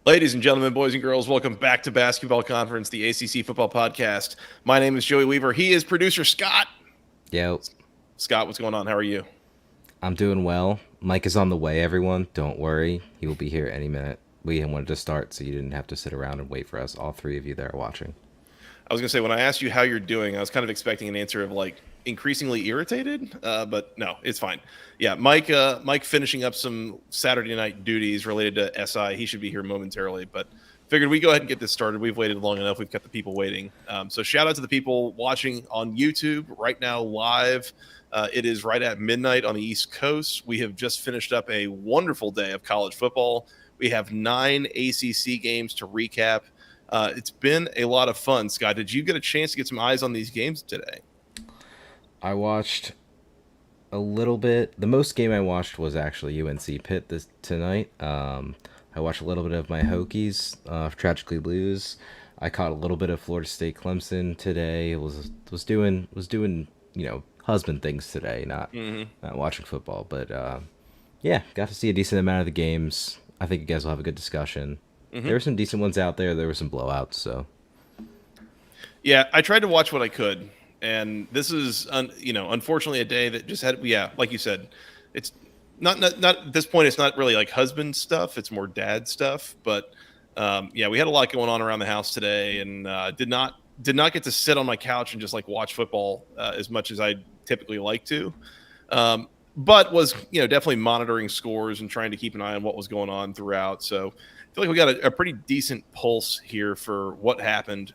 Ladies and gentlemen, boys and girls, welcome back to Basketball Conference, the ACC Football Podcast. My name is Joey Weaver. He is producer Scott. Yo, Scott, what's going on? How are you? I'm doing well. Mike is on the way, everyone. Don't worry. He will be here any minute. We wanted to start so you didn't have to sit around and wait for us, all three of you that are watching. I was going to say, when I asked you how you're doing, I was kind of expecting an answer of like increasingly irritated, but no, it's fine. Yeah, Mike finishing up some Saturday night duties related to SI. He should be here momentarily, but figured we go ahead and get this started. We've waited long enough. We've kept the people waiting. So shout out to the people watching on YouTube right now live. It is right at midnight on the East Coast. We have just finished up a wonderful day of college football. We have 9 ACC games to recap. It's been a lot of fun. Scott, did you get a chance to get some eyes on these games today? I watched a little bit. The most game I watched was actually UNC Pitt tonight. I watched a little bit of my Hokies tragically lose. I caught a little bit of Florida State Clemson today. Was doing husband things today, not watching football. But yeah, got to see a decent amount of the games. I think you guys will have a good discussion. There were some decent ones out there. There were some blowouts. So Yeah, I tried to watch what I could, and this is, unfortunately a day that just had, yeah, like you said, it's not at this point. It's not really like husband stuff. It's more dad stuff. But yeah, we had a lot going on around the house today, and did not get to sit on my couch and just like watch football as much as I typically like to. But was definitely monitoring scores and trying to keep an eye on what was going on throughout. So I feel like we got a pretty decent pulse here for what happened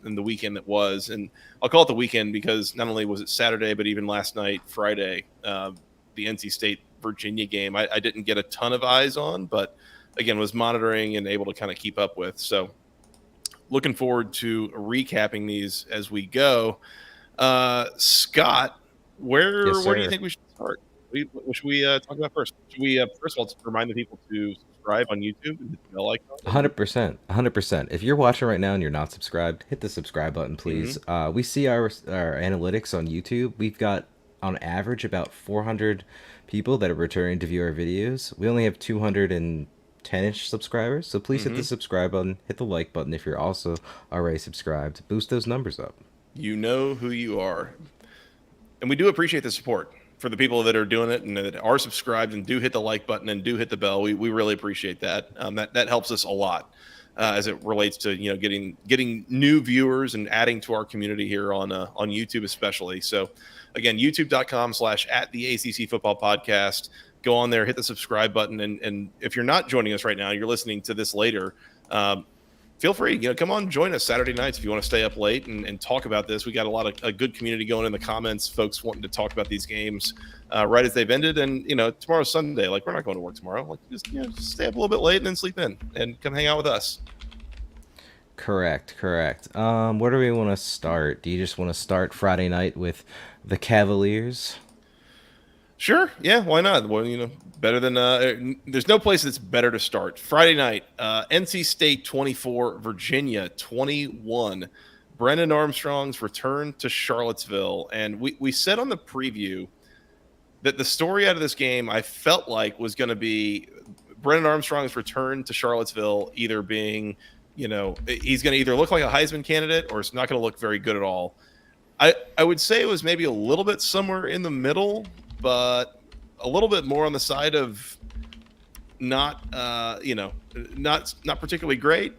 in the weekend that was. And I'll call it the weekend because not only was it Saturday, but even last night, Friday, the NC State Virginia game, I didn't get a ton of eyes on, but again, was monitoring and able to kind of keep up with. So looking forward to recapping these as we go. Scott, where yes, do you sir. think we should start? What should we talk about first? Should we first of all just remind the people to subscribe on YouTube and hit the bell icon? 100%, 100%. If you're watching right now and you're not subscribed, hit the subscribe button, Mm-hmm. please. We see our analytics on YouTube. We've got on average about 400 people that are returning to view our videos. We only have 210-ish subscribers, so please hit Mm-hmm. the subscribe button, hit the like button if you're also already subscribed. Boost those numbers up. You know who you are, and we do appreciate the support for the people that are doing it and that are subscribed and do hit the like button and do hit the bell. We really appreciate that. That helps us a lot as it relates to getting new viewers and adding to our community here on YouTube especially. So again, youtube.com/at the ACC Football Podcast. Go on there, hit the subscribe button, and if you're not joining us right now, you're listening to this later. Feel free, come on, join us Saturday nights if you want to stay up late and talk about this. We got a lot of a good community going in the comments, folks wanting to talk about these games right as they've ended. And tomorrow's Sunday, like we're not going to work tomorrow. Like just stay up a little bit late and then sleep in and come hang out with us. Correct, correct. Where do we want to start? Do you just want to start Friday night with the Cavaliers? Sure, yeah, why not? Well, better than there's no place that's better to start. Friday night, NC State 24, Virginia 21. Brendan Armstrong's return to Charlottesville, and we said on the preview that the story out of this game I felt like was going to be Brendan Armstrong's return to Charlottesville, either being, he's going to either look like a Heisman candidate or it's not going to look very good at all. I would say it was maybe a little bit somewhere in the middle, but a little bit more on the side of not particularly great.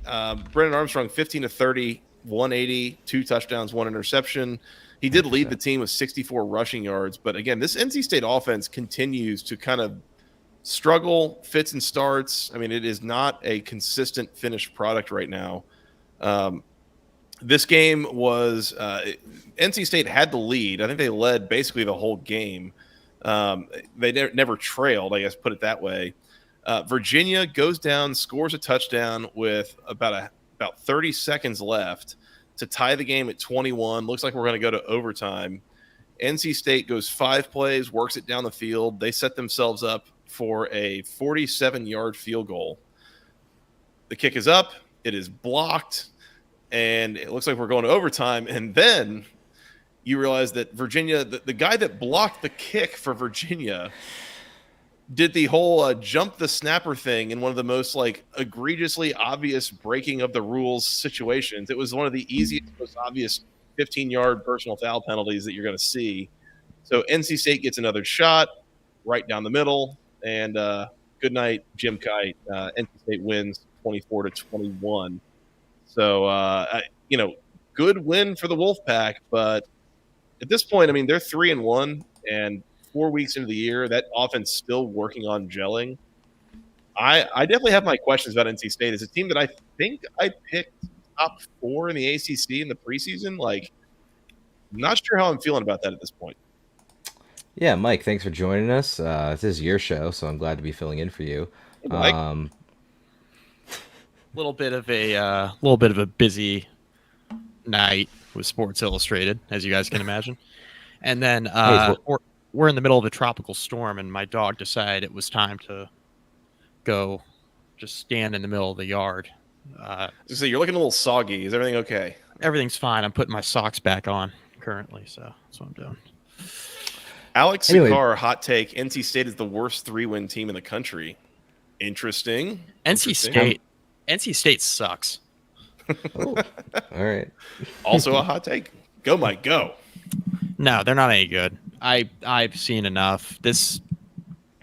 Brendan Armstrong, 15 to 30, 180, 2 touchdowns, 1 interception. He did lead the team with 64 rushing yards, but again, this NC State offense continues to kind of struggle, fits and starts. I mean, it is not a consistent finished product right now. This game was NC State had the lead. I think they led basically the whole game. They never trailed, I guess, put it that way. Virginia goes down, scores a touchdown with about 30 seconds left to tie the game at 21. Looks like we're going to go to overtime. NC State goes 5 plays, works it down the field. They set themselves up for a 47-yard field goal. The kick is up. It is blocked. And it looks like we're going to overtime. And then you realize that Virginia, the guy that blocked the kick for Virginia, did the whole jump the snapper thing in one of the most like egregiously obvious breaking of the rules situations. It was one of the easiest, most obvious 15-yard personal foul penalties that you're going to see. So NC State gets another shot right down the middle, and good night, Jim Kite. NC State wins 24-21. So good win for the Wolfpack, but at this point, I mean, they're 3-1, and 4 weeks into the year, that offense still working on gelling. I definitely have my questions about NC State. It's a team that I think I picked top 4 in the ACC in the preseason. Like, I'm not sure how I'm feeling about that at this point. Yeah, Mike, thanks for joining us. This is your show, so I'm glad to be filling in for you. Hey, Mike. Little bit of a busy night with Sports Illustrated, as you guys can imagine. And then we're in the middle of a tropical storm, and my dog decided it was time to go just stand in the middle of the yard. So you're looking a little soggy. Is everything okay? Everything's fine. I'm putting my socks back on currently, so that's what I'm doing. Alex Sikar, hot take. NC State is the worst 3-win team in the country. Interesting. NC State sucks. Oh, all right. Also a hot take. Go, Mike, go. No, they're not any good. I've seen enough.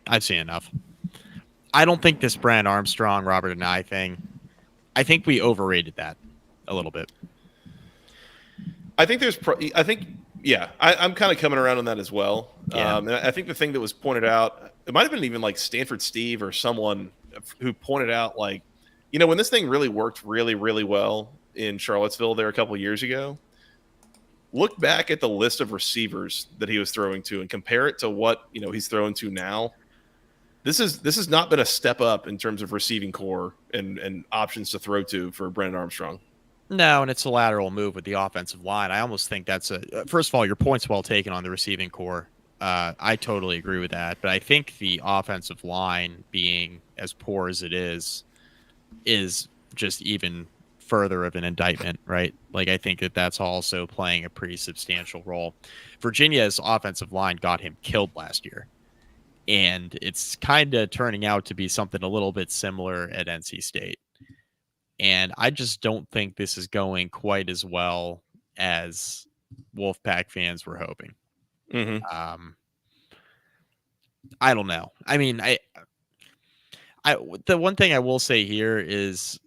I've seen enough. I don't think this Brand Armstrong, Robert and I thing. I think we overrated that a little bit. I think I'm kind of coming around on that as well. Yeah. And I think the thing that was pointed out, it might have been even like Stanford Steve or someone who pointed out, like, when this thing really worked really, really well in Charlottesville there a couple of years ago, look back at the list of receivers that he was throwing to and compare it to what, he's throwing to now. This has not been a step up in terms of receiving core and options to throw to for Brennan Armstrong. No, and it's a lateral move with the offensive line. I almost think that's first of all, your point's well taken on the receiving core. I totally agree with that. But I think the offensive line being as poor as it is just even further of an indictment, right? Like, I think that's also playing a pretty substantial role. Virginia's offensive line got him killed last year. And it's kind of turning out to be something a little bit similar at NC State. And I just don't think this is going quite as well as Wolfpack fans were hoping. Mm-hmm. I don't know. I mean, the one thing I will say here is,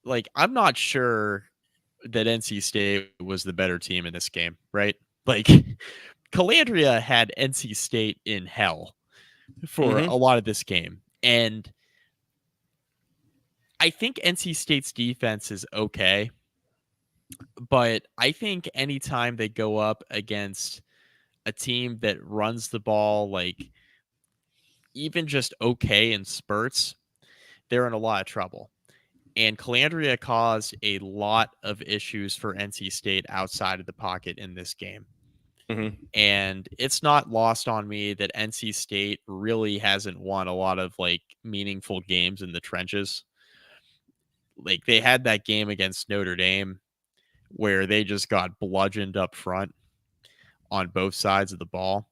like, I'm not sure that NC State was the better team in this game, right? Like, Calandria had NC State in hell for a lot of this game. And I think NC State's defense is okay. But I think anytime they go up against a team that runs the ball, like, even just okay in spurts, they're in a lot of trouble. And Calandria caused a lot of issues for NC State outside of the pocket in this game. Mm-hmm. And it's not lost on me that NC State really hasn't won a lot of, like, meaningful games in the trenches. Like, they had that game against Notre Dame where they just got bludgeoned up front on both sides of the ball.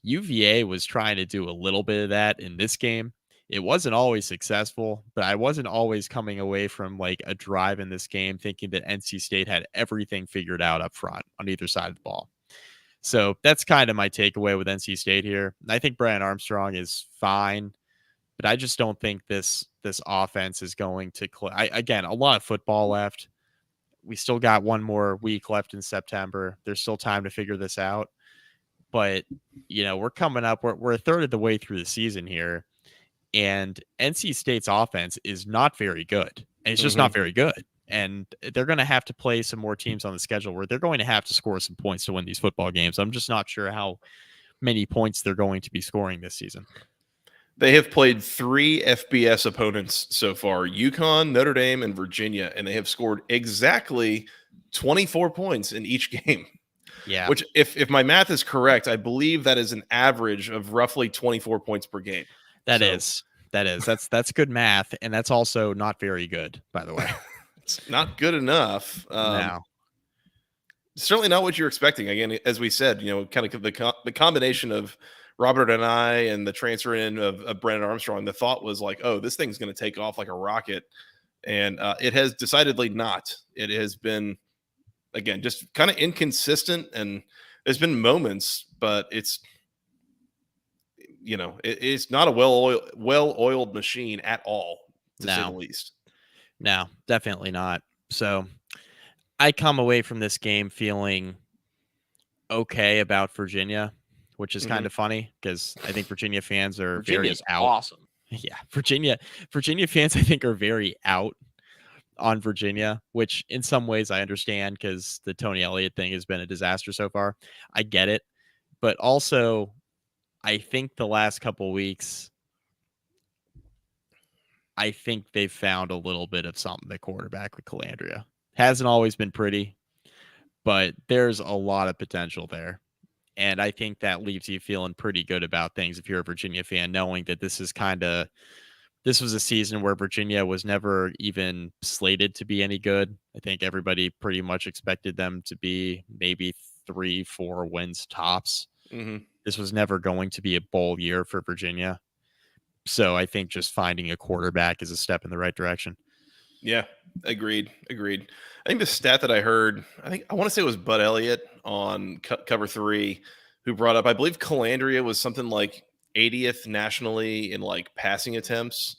UVA was trying to do a little bit of that in this game. It wasn't always successful, but I wasn't always coming away from, like, a drive in this game thinking that NC State had everything figured out up front on either side of the ball. So that's kind of my takeaway with NC State here. I think Brian Armstrong is fine, but I just don't think this offense is going to again, a lot of football left. We still got one more week left in September. There's still time to figure this out. But, we're coming up. We're a third of the way through the season here. And NC State's offense is not very good. It's just not very good. And they're going to have to play some more teams on the schedule where they're going to have to score some points to win these football games. I'm just not sure how many points they're going to be scoring this season. They have played 3 FBS opponents so far: UConn, Notre Dame, and Virginia, and they have scored exactly 24 points in each game. Yeah. Which, if my math is correct, I believe that is an average of roughly 24 points per game. That is. That's good math, and that's also not very good, by the way. It's not good enough. No. Certainly not what you're expecting. Again, as we said, kind of the combination of Robert and I and the transfer in of Brennan Armstrong, the thought was like, oh, this thing's going to take off like a rocket. And it has decidedly not. It has been, again, just kind of inconsistent. And there's been moments, but it's, it's not a well-oiled machine at all, to say the least. No, definitely not. So I come away from this game feeling okay about Virginia, which is kind of funny because I think Virginia fans are Virginia's very out. awesome. Yeah, Virginia fans I think are very out on Virginia, which in some ways I understand because the Tony Elliott thing has been a disaster so far. I get it, but also I think the last couple weeks, I think they've found a little bit of something at quarterback with Calandria. Hasn't always been pretty, but there's a lot of potential there. And I think that leaves you feeling pretty good about things if you're a Virginia fan, knowing that this was a season where Virginia was never even slated to be any good. I think everybody pretty much expected them to be maybe 3-4 wins tops. This was never going to be a bowl year for Virginia. So I think just finding a quarterback is a step in the right direction. Yeah, agreed. I think the stat that I heard, I want to say it was Bud Elliott on Cover 3 who brought up, I believe Calandria was something like 80th nationally in like passing attempts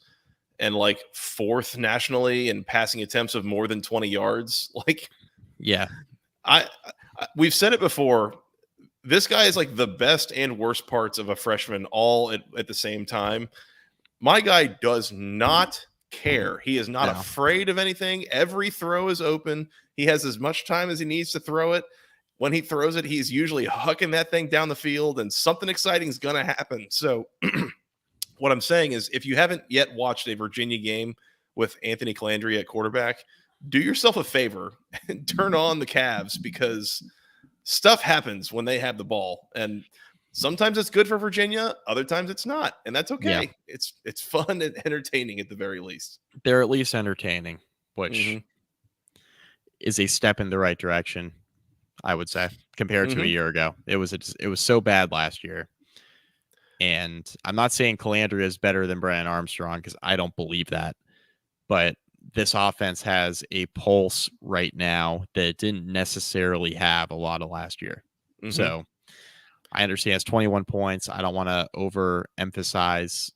and like 4th nationally in passing attempts of more than 20 yards. Like, yeah, we've said it before. This guy is like the best and worst parts of a freshman all at the same time. My guy does not care. He is not afraid of anything. Every throw is open. He has as much time as he needs to throw it. When he throws it, he's usually hucking that thing down the field and something exciting is going to happen. So what I'm saying is if you haven't yet watched a Virginia game with Anthony Calandria at quarterback, do yourself a favor and turn on the Cavs because stuff happens when they have the ball. And sometimes it's good for Virginia. Other times it's not. And that's okay. Yeah. It's fun and entertaining at the very least. They're at least entertaining, which is a step in the right direction, I would say, compared to a year ago. It was so bad last year. And I'm not saying Calandria is better than Brennan Armstrong because I don't believe that. But this offense has a pulse right now that it didn't necessarily have a lot of last year. So I understand it's 21 points. I don't want to overemphasize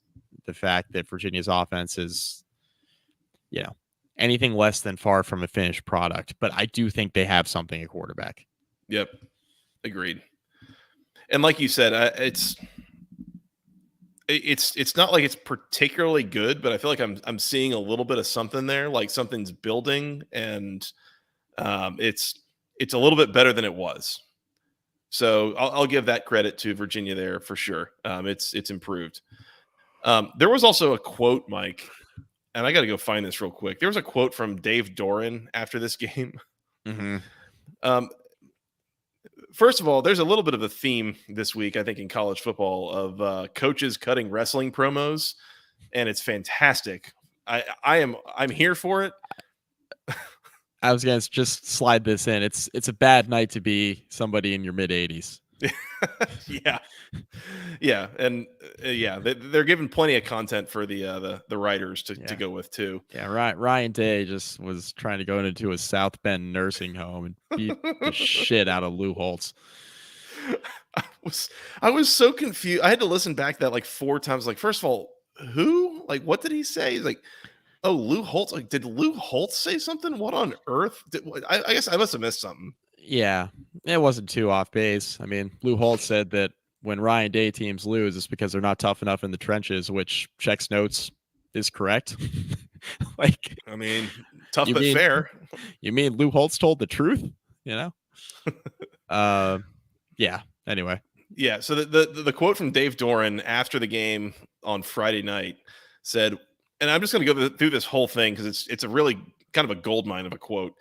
the fact that Virginia's offense is, anything less than far from a finished product. But I do think they have something at quarterback. Yep. Agreed. And like you said, it's not like it's particularly good, but I feel like I'm seeing a little bit of something there, like something's building, and it's a little bit better than it was. So I'll give that credit to Virginia there for sure. It's improved. There was also a quote, Mike, and I got to go find this real quick. There was a quote from Dave Doran after this game. First of all, there's a little bit of a theme this week, I think, in college football of coaches cutting wrestling promos, and it's fantastic. I'm here for it. I was going to just slide this in. It's a bad night to be somebody in your mid 80s. Yeah, and they're giving plenty of content for the writers to go with too. Yeah, Ryan Day just was trying to go into a South Bend nursing home and beat the shit out of Lou Holtz. I was so confused. I had to listen back to that like 4 times. Like, first of all, who? Like, what did he say? He's like, oh, Lou Holtz. Like, did Lou Holtz say something? What on earth? I guess I must have missed something. Yeah, it wasn't too off base. I mean, Lou Holtz said that when Ryan Day teams lose, it's because they're not tough enough in the trenches, which checks notes is correct. Like, I mean, tough but fair. You mean Lou Holtz told the truth? Yeah. Anyway. Yeah. So the quote from Dave Doran after the game on Friday night said, and I'm just going to go through this whole thing because it's a really kind of a goldmine of a quote.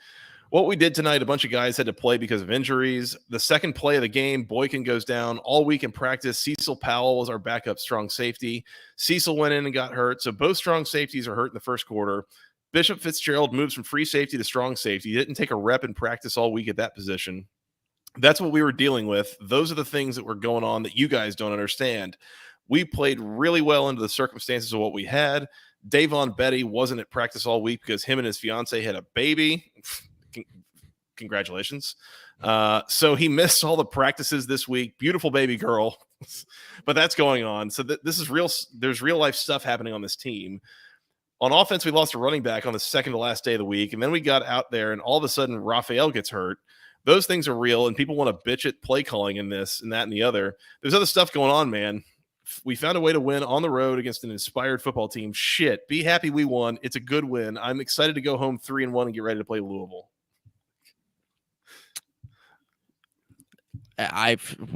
What we did tonight, a bunch of guys had to play because of injuries. The second play of the game, Boykin goes down. All week in practice, Cecil Powell was our backup strong safety. Cecil went in and got hurt, so both strong safeties are hurt in the first quarter. Bishop Fitzgerald moves from free safety to strong safety. He didn't take a rep in practice all week at that position. That's what we were dealing with. Those are the things that were going on that you guys don't understand. We played really well into the circumstances of what we had. Davon Betty wasn't at practice all week because him and his fiance had a baby. Congratulations. So he missed all the practices this week. Beautiful baby girl. But that's going on. So this is real. There's real life stuff happening on this team. On offense, we lost a running back on the second to last day of the week. And then we got out there and all of a sudden Raphael gets hurt. Those things are real, and people want to bitch at play calling in this and that and the other. There's other stuff going on, man. We found a way to win on the road against an inspired football team. Shit, be happy we won. It's a good win. I'm excited to go home 3-1 and get ready to play Louisville.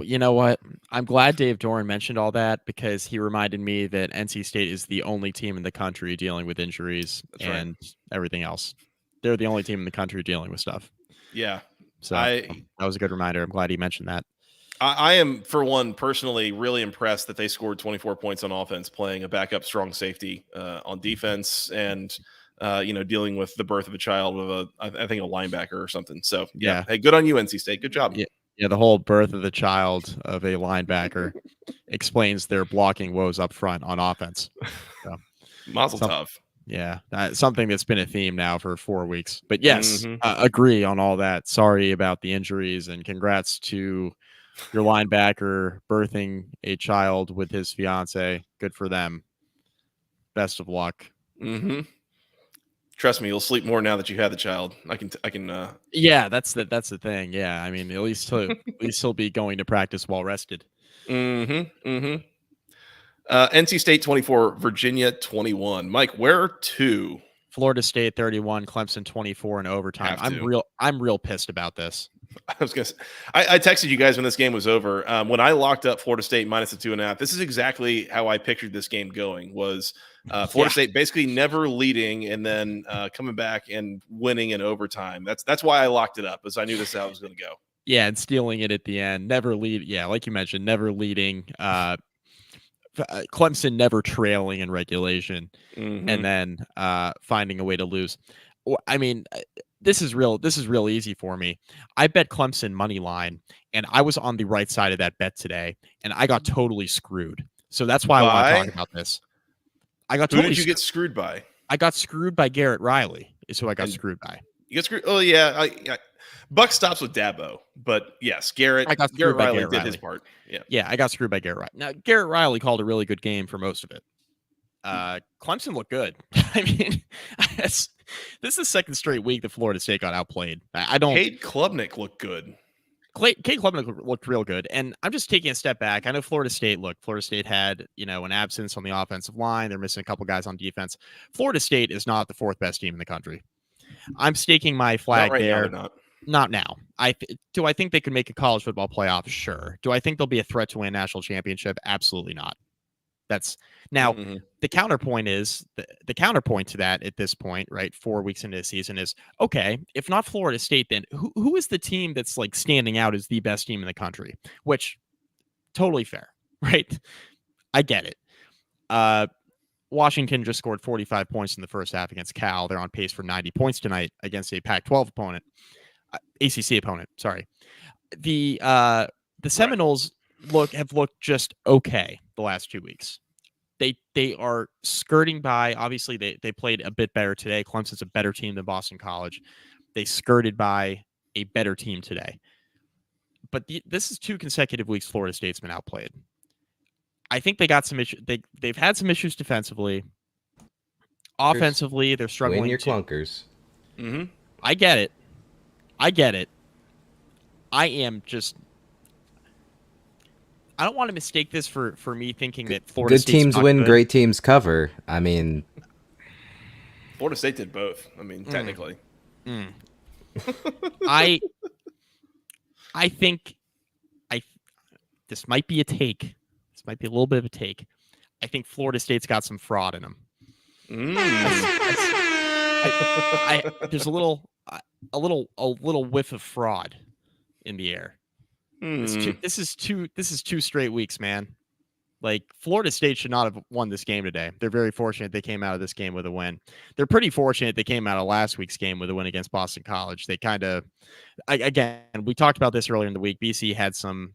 You know what? I'm glad Dave Doran mentioned all that because he reminded me that NC State is the only team in the country dealing with injuries and everything else. They're the only team in the country dealing with stuff. Yeah. So that was a good reminder. I'm glad he mentioned that. I am, for one, personally really impressed that they scored 24 points on offense, playing a backup strong safety on defense and, dealing with the birth of a child with I think a linebacker or something. So, yeah. Hey, good on you, NC State. Good job. Yeah, the whole birth of the child of a linebacker explains their blocking woes up front on offense. So, Mazel tov. Yeah, something that's been a theme now for 4 weeks. But yes, agree on all that. Sorry about the injuries, and congrats to your linebacker birthing a child with his fiance. Good for them. Best of luck. Mm-hmm. Trust me, you'll sleep more now that you had the child. I can. Yeah, that's the thing. Yeah, I mean, at least he'll be going to practice well rested. Mm-hmm. Mm-hmm. NC State 24, Virginia 21. Mike, where to? Florida State 31, Clemson 24 in overtime. I'm real pissed about this. I was gonna say, I texted you guys when this game was over. When I locked up Florida State minus the 2.5, this is exactly how I pictured this game going. Was Florida State basically never leading and then coming back and winning in overtime. That's why I locked it up, as I knew this is how it was going to go. Yeah, and stealing it at the end. Never lead. Yeah, like you mentioned, never leading. Clemson never trailing in regulation, and then finding a way to lose. I mean, this is real easy for me. I bet Clemson money line, and I was on the right side of that bet today, and I got totally screwed. So that's why I want to talk about this. Who did you get screwed by? I got screwed by Garrett Riley. Is who I got screwed by. You got screwed? Oh yeah. Buck stops with Dabo, but yes, Garrett Riley did his part. Yeah, I got screwed by Garrett Riley. Now, Garrett Riley called a really good game for most of it. Clemson looked good. I mean, this is the second straight week that Florida State got outplayed. Cade Klubnik looked good. Cade Klubnik looked real good, and I'm just taking a step back. I know Florida State had, an absence on the offensive line. They're missing a couple guys on defense. Florida State is not the fourth best team in the country. I'm staking my flag there. Not now. Do I think they could make a college football playoff? Sure. Do I think they'll be a threat to win a national championship? Absolutely not. That's now the counterpoint is the counterpoint to that at this point, right? 4 weeks into the season is okay. If not Florida State, then who is the team that's like standing out as the best team in the country? Which totally fair, right? I get it. Washington just scored 45 points in the first half against Cal. They're on pace for 90 points tonight against a Pac-12 opponent, ACC opponent. Sorry. The Seminoles have looked just okay the last 2 weeks. They are skirting by. Obviously, they played a bit better today. Clemson's a better team than Boston College. They skirted by a better team today. But this is 2 consecutive weeks Florida State's been outplayed. I think they got some issues. They've had some issues defensively. Offensively, they're struggling. Win your clunkers. Mm-hmm. I get it. I am just. I don't want to mistake this for me thinking that Florida State's teams win, good. Great teams cover. I mean, Florida State did both. I mean, technically. I think this might be a take. This might be a little bit of a take. I think Florida State's got some fraud in them. There's a little whiff of fraud in the air. This is two straight weeks, man. Like, Florida State should not have won this game today. They're very fortunate they came out of this game with a win. They're pretty fortunate they came out of last week's game with a win against Boston College. They kind of, again, we talked about this earlier in the week. BC had some,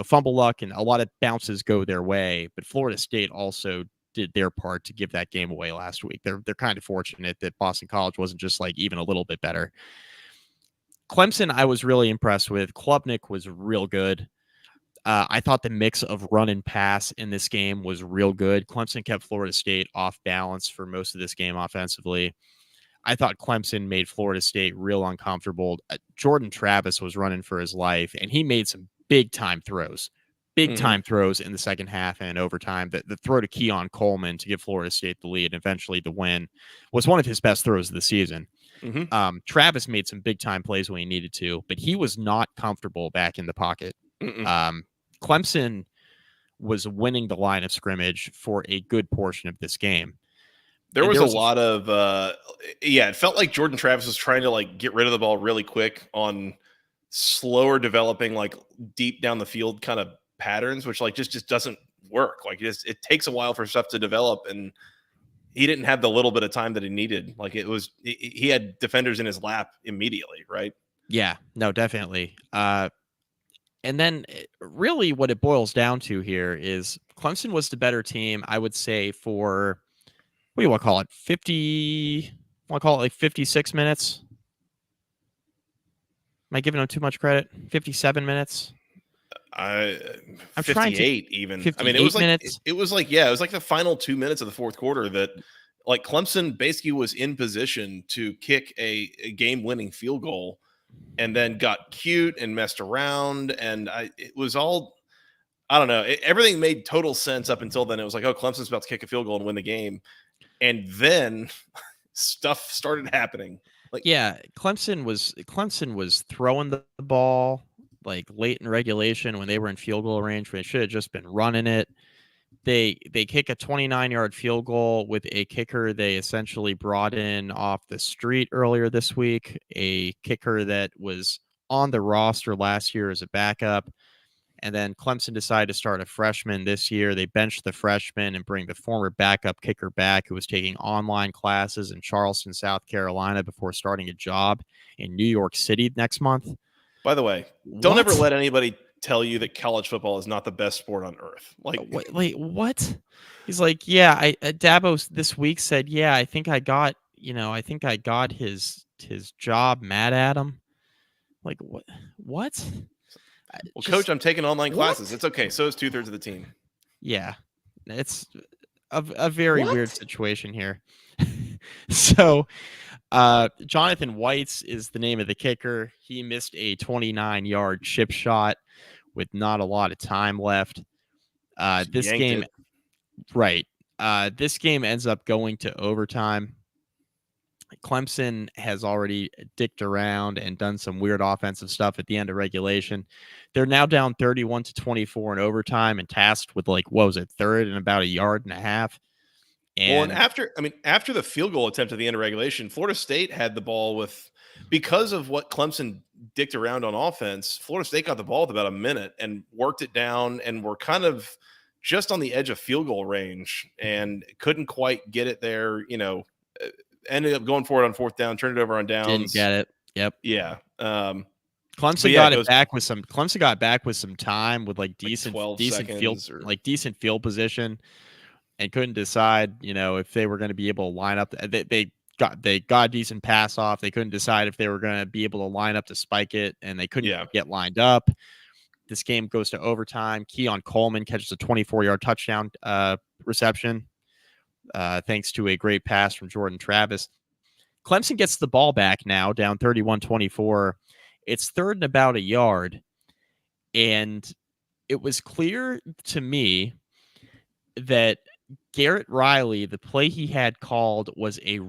fumble luck and a lot of bounces go their way, but Florida State also did their part to give that game away last week. They're kind of fortunate that Boston College wasn't just like even a little bit better. Clemson, I was really impressed with. Klubnik was real good. I thought the mix of run and pass in this game was real good. Clemson kept Florida State off balance for most of this game offensively. I thought Clemson made Florida State real uncomfortable. Jordan Travis was running for his life, and he made some big-time throws. Big-time throws in the second half and overtime. The throw to Keon Coleman to give Florida State the lead and eventually the win was one of his best throws of the season. Travis made some big-time plays when he needed to, but he was not comfortable back in the pocket. Clemson was winning the line of scrimmage for a good portion of this game. There was a lot of, it felt like Jordan Travis was trying to like get rid of the ball really quick on slower developing, like deep down the field kind of patterns, which like just doesn't work. Like it takes a while for stuff to develop, and he didn't have the little bit of time that he needed. Like he had defenders in his lap immediately, right? Yeah, no, definitely. And then really what it boils down to here is Clemson was the better team, I would say, for, what do you want to call it? 56 minutes? Am I giving them too much credit? 57 minutes? I'm 58 even. 58 I mean, it was like the final 2 minutes of the fourth quarter that like Clemson basically was in position to kick a game-winning field goal, and then got cute and messed around. And it was all, I don't know. Everything made total sense up until then. It was like, oh, Clemson's about to kick a field goal and win the game. And then stuff started happening. Like, yeah, Clemson was throwing the ball like late in regulation when they were in field goal range, when they should have just been running it. They kick a 29-yard field goal with a kicker they essentially brought in off the street earlier this week, a kicker that was on the roster last year as a backup. And then Clemson decided to start a freshman this year. They benched the freshman and bring the former backup kicker back, who was taking online classes in Charleston, South Carolina, before starting a job in New York City next month. By the way, don't ever let anybody tell you that college football is not the best sport on earth. Like, wait, what? He's like, yeah, Dabo this week said, yeah, I think I got his job mad at him. Like, what? Well, Coach, I'm taking online classes. It's okay. So is 2/3 of the team. Yeah, it's a very weird situation here. So, Jonathan Whites is the name of the kicker. He missed a 29-yard chip shot with not a lot of time left. This game ends up going to overtime. Clemson has already dicked around and done some weird offensive stuff at the end of regulation. They're now down 31-24 in overtime and tasked with third and about 1.5 yards. And after the field goal attempt at the end of regulation, Florida State had the ball because of what Clemson dicked around on offense. Florida State got the ball with about a minute and worked it down, and were kind of just on the edge of field goal range and couldn't quite get it there. Ended up going for it on fourth down, turned it over on downs. Didn't get it. Yep. Yeah. Clemson got back with some time with decent field position, and couldn't decide, if they were going to be able to line up. They got a decent pass off. They couldn't decide if they were going to be able to line up to spike it, and they couldn't get lined up. This game goes to overtime. Keon Coleman catches a 24-yard touchdown reception, thanks to a great pass from Jordan Travis. Clemson gets the ball back now, down 31-24. It's third and about 1 yard, and it was clear to me that Garrett Riley, the play he had called was an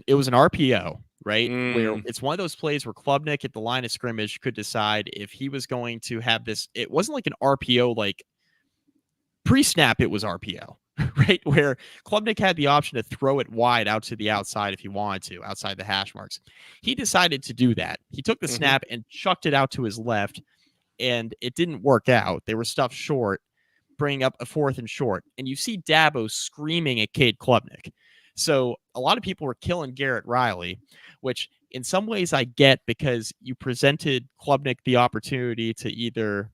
RPO, right? Where it's one of those plays where Klubnik at the line of scrimmage could decide if he was going to have this. It wasn't like an RPO, like pre-snap, it was RPO, right? Where Klubnik had the option to throw it wide out to the outside if he wanted to, outside the hash marks. He decided to do that. He took the snap and chucked it out to his left, and it didn't work out. They were stuffed short. bringing up a 4th and short, and you see Dabo screaming at Cade Klubnik. So a lot of people were killing Garrett Riley, which in some ways I get, because you presented Klubnik the opportunity to either,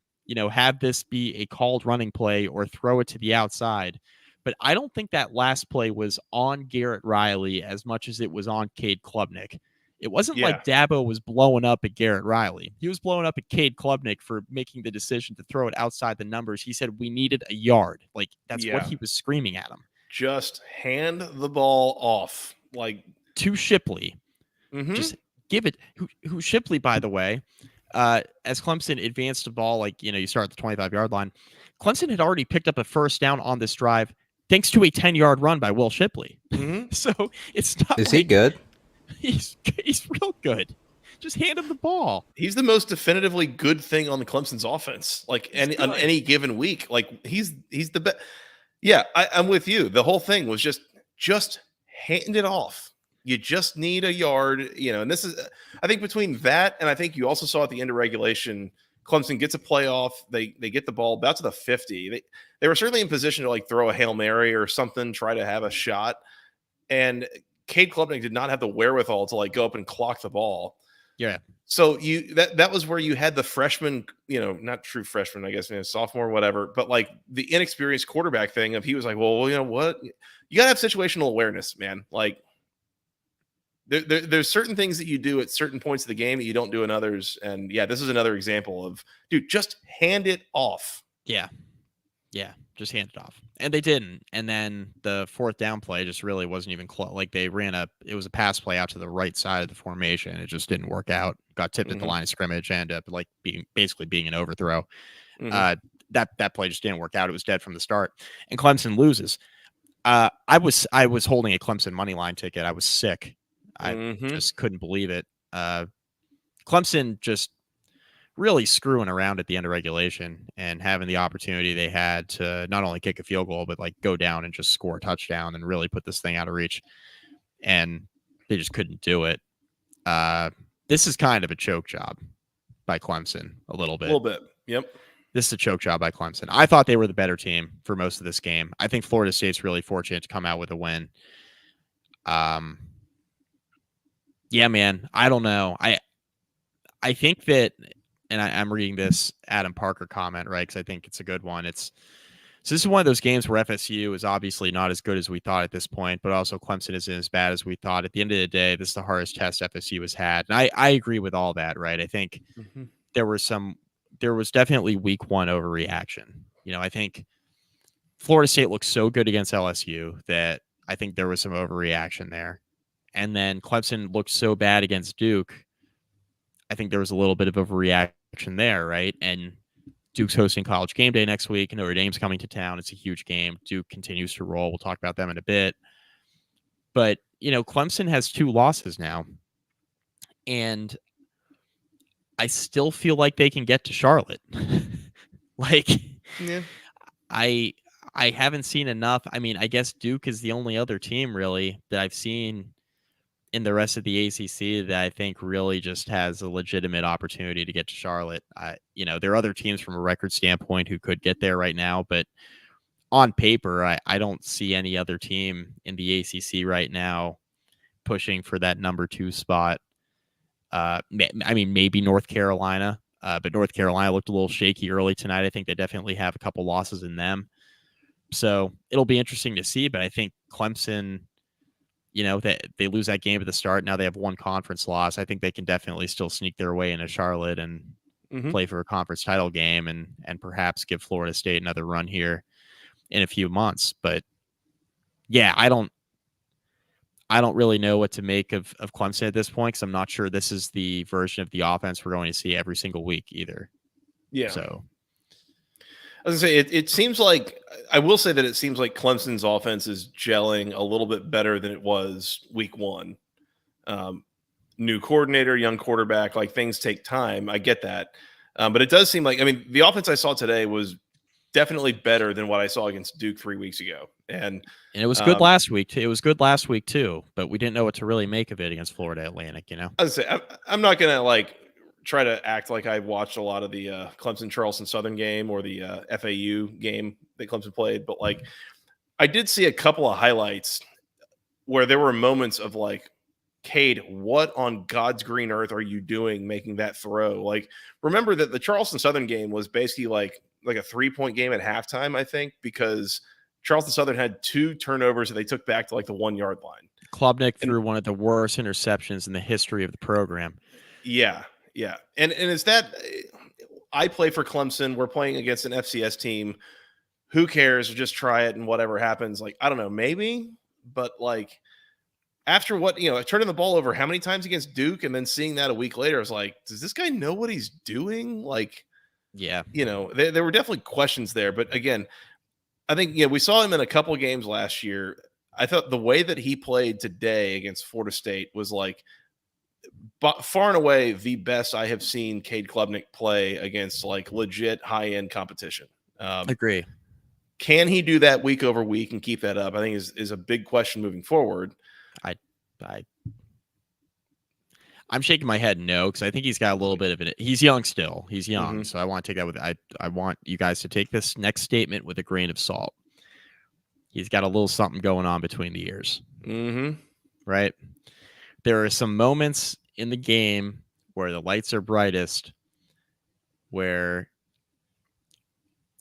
have this be a called running play or throw it to the outside. But I don't think that last play was on Garrett Riley as much as it was on Cade Klubnik. It wasn't like Dabo was blowing up at Garrett Riley. He was blowing up at Cade Klubnik for making the decision to throw it outside the numbers. He said we needed a yard. Like, that's what he was screaming at him. Just hand the ball off. Like, to Shipley. Just give it. Who Shipley, by the way, as Clemson advanced the ball, like, you start at the 25-yard line, Clemson had already picked up a first down on this drive thanks to a 10-yard run by Will Shipley. So it's not. Is he good? He's real good. Just hand him the ball. He's the most definitively good thing on the Clemson's offense. Like, on any given week, like he's the best. Yeah, I'm with you. The whole thing was just hand it off. You just need a yard, and this is, I think, between that and I think you also saw at the end of regulation, Clemson gets a playoff. They get the ball about to the 50. They were certainly in position to like throw a Hail Mary or something, try to have a shot. And Cade Klubnik did not have the wherewithal to like go up and clock the ball. Yeah. So that was where you had the freshman, not true freshman, I guess, sophomore, whatever, but like the inexperienced quarterback thing of he was like, well, what? You got to have situational awareness, man. Like there's certain things that you do at certain points of the game that you don't do in others. And yeah, this is another example of, dude, just hand it off. Yeah. Yeah. Just hand it off. And they didn't. And then the 4th down play just really wasn't even close. Like they it was a pass play out to the right side of the formation. It just didn't work out. Got tipped at the line of scrimmage and ended up like being an overthrow. That play just didn't work out. It was dead from the start. And Clemson loses. I was holding a Clemson money line ticket. I was sick. I just couldn't believe it. Clemson just really screwing around at the end of regulation and having the opportunity they had to not only kick a field goal, but like go down and just score a touchdown and really put this thing out of reach. And they just couldn't do it. This is kind of a choke job by Clemson a little bit. A little bit. Yep. This is a choke job by Clemson. I thought they were the better team for most of this game. I think Florida State's really fortunate to come out with a win. Yeah, man, I don't know. I think that, and I'm reading this Adam Parker comment, right? Because I think it's a good one. So this is one of those games where FSU is obviously not as good as we thought at this point, but also Clemson isn't as bad as we thought. At the end of the day, this is the hardest test FSU has had. And I agree with all that, right? I think there was definitely week one overreaction. I think Florida State looked so good against LSU that I think there was some overreaction there. And then Clemson looked so bad against Duke. I think there was a little bit of overreaction there, right? And Duke's hosting College Game Day next week. Notre Dame's coming to town. It's a huge game. Duke continues to roll. We'll talk about them in a bit. But, Clemson has 2 losses now. And I still feel like they can get to Charlotte. Yeah. I haven't seen enough. I mean, I guess Duke is the only other team really that I've seen in the rest of the ACC that I think really just has a legitimate opportunity to get to Charlotte. There are other teams from a record standpoint who could get there right now, but on paper, I don't see any other team in the ACC right now pushing for that number 2 spot. I mean, maybe North Carolina, but North Carolina looked a little shaky early tonight. I think they definitely have a couple losses in them. So it'll be interesting to see, but I think Clemson, they lose that game at the start. Now they have 1 conference loss. I think they can definitely still sneak their way into Charlotte and play for a conference title game and perhaps give Florida State another run here in a few months. But yeah, I don't really know what to make of Clemson at this point, because I'm not sure this is the version of the offense we're going to see every single week either. Yeah. So I was going to say, it seems like, I will say that it seems like Clemson's offense is gelling a little bit better than it was week 1. New coordinator, young quarterback, like things take time. I get that. But it does seem like, the offense I saw today was definitely better than what I saw against Duke 3 weeks ago. And it was good last week too. It was good last week too, but we didn't know what to really make of it against Florida Atlantic, I was say, I'm not going to try to act like I watched a lot of the Clemson Charleston Southern game or the FAU game that Clemson played, but like I did see a couple of highlights where there were moments of like, Cade, what on God's green earth are you doing making that throw? Like, remember that the Charleston Southern game was basically like a 3-point game at halftime, I think, because Charleston Southern had 2 turnovers that they took back to like the 1-yard line. Klubnik threw one of the worst interceptions in the history of the program. Yeah. And is that I play for Clemson. We're playing against an FCS team. Who cares? Just try it and whatever happens. Like, I don't know, maybe, but like after what, turning the ball over how many times against Duke and then seeing that a week later, I was like, does this guy know what he's doing? Like, yeah, there were definitely questions there. But again, I think, we saw him in a couple of games last year. I thought the way that he played today against Florida State was like far and away the best I have seen Cade Klubnik play against like legit high-end competition. Agree. Can he do that week over week and keep that up? I think is a big question moving forward. I'm shaking my head no, because I think he's got a little bit of it. He's young still. He's young. So I want to take that with I want you guys to take this next statement with a grain of salt. He's got a little something going on between the ears. Right? There are some moments in the game where the lights are brightest where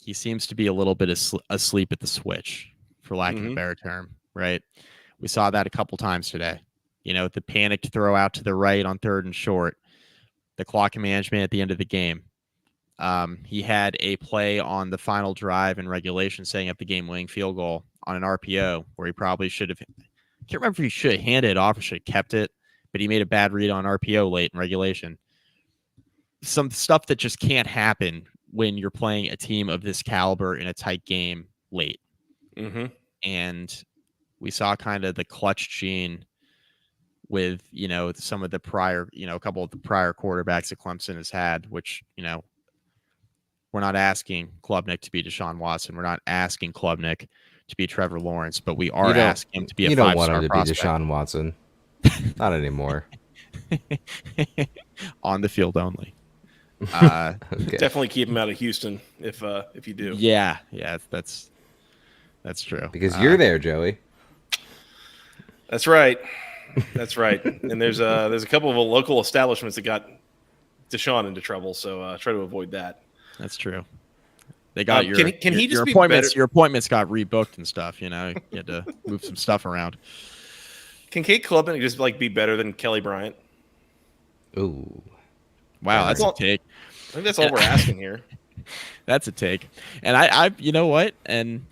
he seems to be a little bit asleep at the switch, for lack of a better term, right? We saw that a couple times today. The panicked throw out to the right on 3rd and short, the clock management at the end of the game. He had a play on the final drive in regulation setting up the game-winning field goal on an RPO where he probably should have – I can't remember if he should have handed it off or should have kept it, but he made a bad read on RPO late in regulation. Some stuff that just can't happen when you're playing a team of this caliber in a tight game late. And we saw kind of the clutch gene with, some of the prior, a couple of the prior quarterbacks that Clemson has had, which, we're not asking Klubnik to be Deshaun Watson. We're not asking Klubnik to be Trevor Lawrence, but we are asking him to be a 5-star prospect. You don't want him to be Deshaun Watson. Not anymore. On the field only. Okay. Definitely keep him out of Houston if you do. Yeah, that's true. Because you're there, Joey. That's right. And there's a couple of local establishments that got Deshaun into trouble, so try to avoid that. That's true. They got your appointments. Your appointments got rebooked and stuff. You had to move some stuff around. Can Cade Klubnik just be better than Kelly Bryant? Ooh, wow, that's a take. I think that's all we're asking here. That's a take. And I you know what? And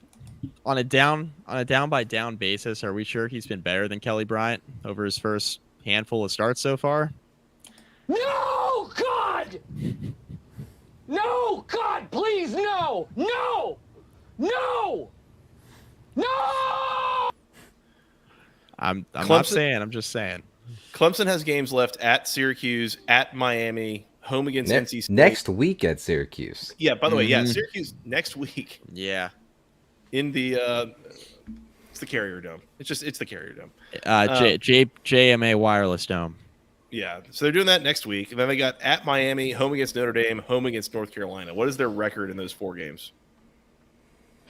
on a down by down basis, are we sure he's been better than Kelly Bryant over his first handful of starts so far? No, God! No, God, please, no! No! No! No! I'm not saying, I'm just saying. Clemson has games left at Syracuse, at Miami, home against NC State. Next week at Syracuse. Yeah, by the way, Syracuse next week. Yeah. In the it's the Carrier Dome. It's the Carrier Dome. JMA Wireless Dome. Yeah, so they're doing that next week, and then they got at Miami, home against Notre Dame, home against North Carolina. What is their record in those 4 games?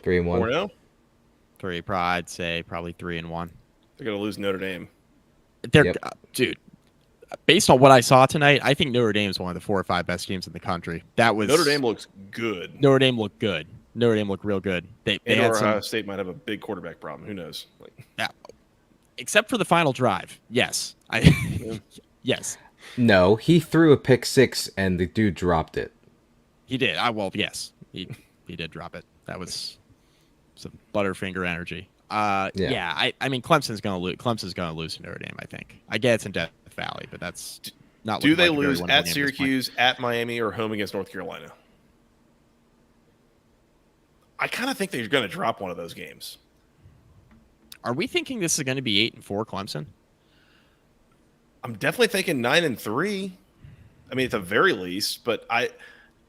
3-1. 4-0. I'd say probably 3-1. They're gonna lose Notre Dame. Dude. Based on what I saw tonight, I think Notre Dame is one of the 4 or 5 best teams in the country. Notre Dame looks good. Notre Dame looked good. Notre Dame looked real good. They had Ohio State might have a big quarterback problem. Who knows? Yeah, except for the final drive. Yes, yes. No, he threw a pick 6 and the dude dropped it. He did. Yes, he did drop it. That was some Butterfinger energy. Yeah. I mean, Clemson's gonna lose. Clemson's gonna lose to Notre Dame. I think. I get it's in Death Valley, but that's not. Do they lose at Syracuse, at Miami, or home against North Carolina? I kind of think they're going to drop one of those games. Are we thinking this is going to be 8-4 Clemson? I'm definitely thinking 9-3. I mean, at the very least, but I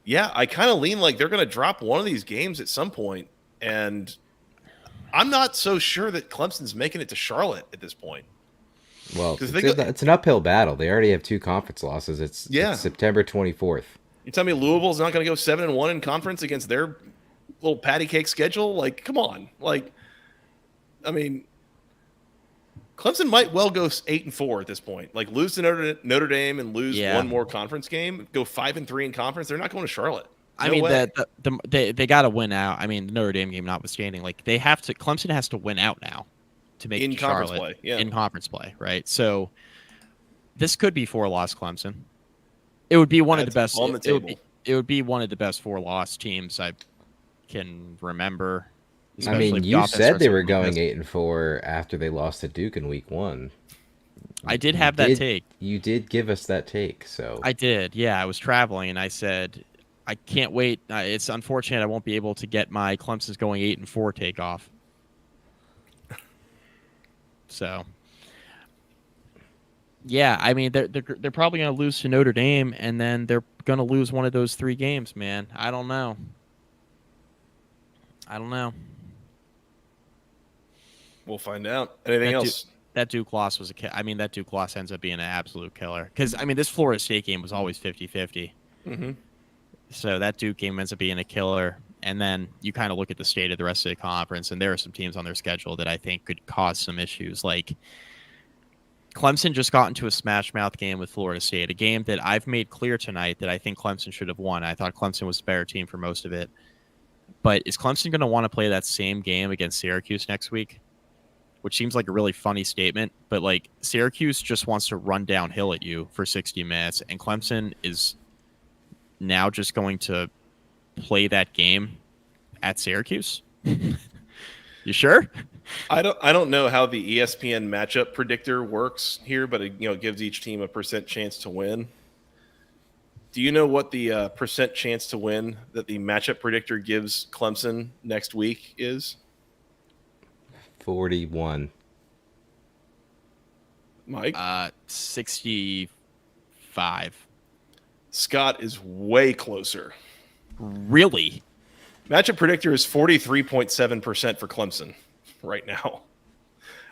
kind of lean like they're going to drop one of these games at some point, and I'm not so sure that Clemson's making it to Charlotte at this point. Well, 'Cause it's an uphill battle. They already have 2 conference losses. It's September 24th. You tell me Louisville's not going to go 7-1 in conference against their little patty cake schedule? Like, come on. Like, I mean, Clemson might well go 8-4 at this point. Like, lose to Notre Dame and lose one more conference game, go 5-3 in conference. They're not going to Charlotte. I mean, they got to win out. I mean, the Notre Dame game notwithstanding, like they have to. Clemson has to win out now to make it to conference Charlotte play. Yeah, in conference play, right? So this could be 4-loss Clemson. It would be one of the best on the table. It would be one of the best 4-loss teams I can remember. I mean, you said they were going 8-4 after they lost to Duke in week 1. I did have that take. You did give us that take, so I did. Yeah, I was traveling and I said, I can't wait. It's unfortunate I won't be able to get my Clemson's going 8-4 take off. So, yeah, I mean they're probably going to lose to Notre Dame, and then they're going to lose one of those 3 games. Man, I don't know. We'll find out. Anything else? That Duke loss was that Duke loss ends up being an absolute killer. Because, I mean, this Florida State game was always 50-50. Mm-hmm. So that Duke game ends up being a killer. And then you kind of look at the state of the rest of the conference, and there are some teams on their schedule that I think could cause some issues. Like, Clemson just got into a smash-mouth game with Florida State, a game that I've made clear tonight that I think Clemson should have won. I thought Clemson was the better team for most of it. But is Clemson going to want to play that same game against Syracuse next week? Which seems like a really funny statement, but like Syracuse just wants to run downhill at you for 60 minutes, and Clemson is now just going to play that game at Syracuse. You sure? I don't know how the ESPN matchup predictor works here, but it gives each team a % chance to win. Do you know what the % chance to win that the matchup predictor gives Clemson next week is? 41. Mike? 65. Scott is way closer. Really? Matchup predictor is 43.7% for Clemson right now.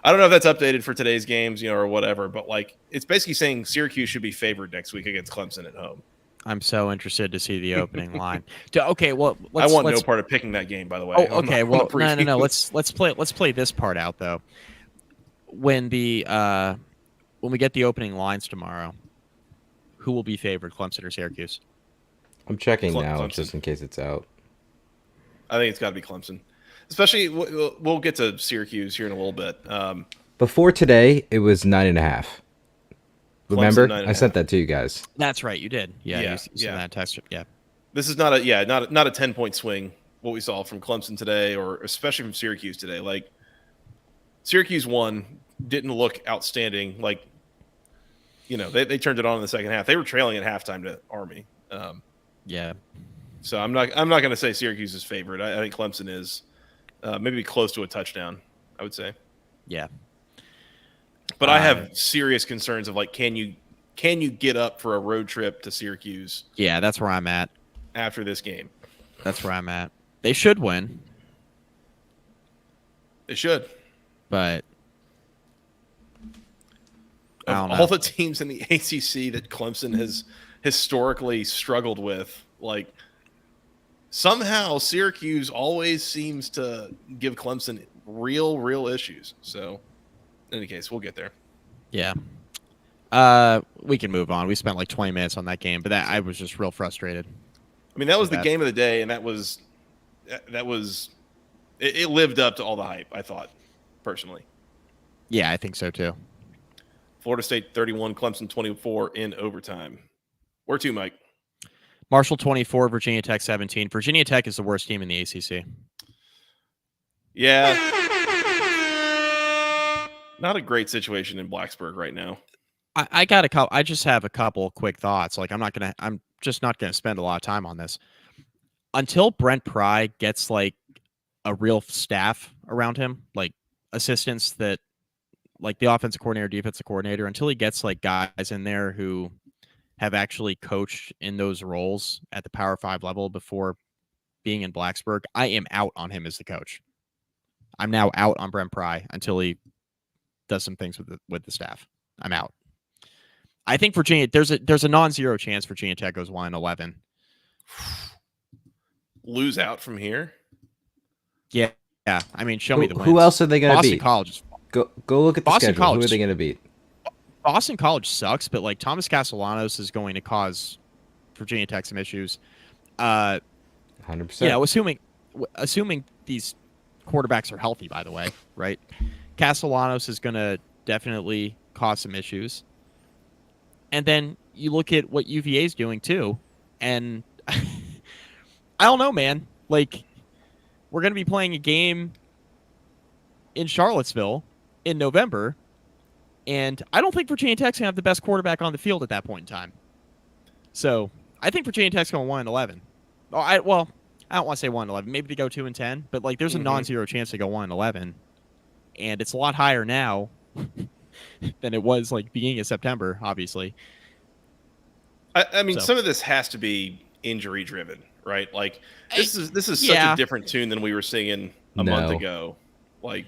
I don't know if that's updated for today's games, or whatever, but like it's basically saying Syracuse should be favored next week against Clemson at home. I'm so interested to see the opening line. Okay, well, I want no part of picking that game, by the way. Oh, okay. Well, no. Let's play this part out though. When we get the opening lines tomorrow, who will be favored, Clemson or Syracuse? I'm checking now, Clemson. just in case it's out. I think it's got to be Clemson. Especially, we'll get to Syracuse here in a little bit. Before today, it was 9.5. Remember, 9.5. I sent that to you guys. That's right, you did. Yeah, Yeah, you sent that text. Yeah, This is not a 10-point swing. What we saw from Clemson today, or especially from Syracuse today, like Syracuse won, didn't look outstanding. Like they turned it on in the second half. They were trailing at halftime to Army. yeah. So I'm not going to say Syracuse is favored. I think Clemson is maybe close to a touchdown, I would say. Yeah. But I have serious concerns of like, can you get up for a road trip to Syracuse? Yeah, that's where I'm at. After this game, that's where I'm at. They should win. They should. But I don't know. All the teams in the ACC that Clemson has historically struggled with, like somehow Syracuse always seems to give Clemson real issues. So in any case, we'll get there. Yeah. We can move on. We spent like 20 minutes on that game, but I was just real frustrated. I mean, that was the game of the day, and it lived up to all the hype, I thought, personally. Yeah, I think so too. Florida State 31, Clemson 24 in overtime. Where to, Mike? Marshall 24, Virginia Tech 17. Virginia Tech is the worst team in the ACC. Yeah. Not a great situation in Blacksburg right now. I just have a couple quick thoughts. Like I'm just not gonna spend a lot of time on this. Until Brent Pry gets like a real staff around him, like assistants that like the offensive coordinator, defensive coordinator, until he gets like guys in there who have actually coached in those roles at the Power 5 level before being in Blacksburg, I am out on him as the coach. I'm now out on Brent Pry until he does some things with the staff. I'm out. I think Virginia. There's a non-zero chance Virginia Tech goes 1-11. Lose out from here. Yeah. I mean, show me the wins. Who else are they going to Boston beat? College. Go look at the Boston schedule. College. Who are they going to beat? Boston College sucks, but like Thomas Castellanos is going to cause Virginia Tech some issues. 100%. Assuming these quarterbacks are healthy, by the way, right? Castellanos is going to definitely cause some issues. And then you look at what UVA is doing too, and I don't know, man. Like, we're going to be playing a game in Charlottesville in November, and I don't think Virginia Tech's going to have the best quarterback on the field at that point in time. So I think Virginia Tech's going 1-11. I don't want to say 1-11. Maybe they go 2-10, but like there's a non-zero chance they go 1-11, and it's a lot higher now than it was like beginning of September, obviously. I mean, some of this has to be injury driven, right? Like this is such a different tune than we were singing a month ago. Like,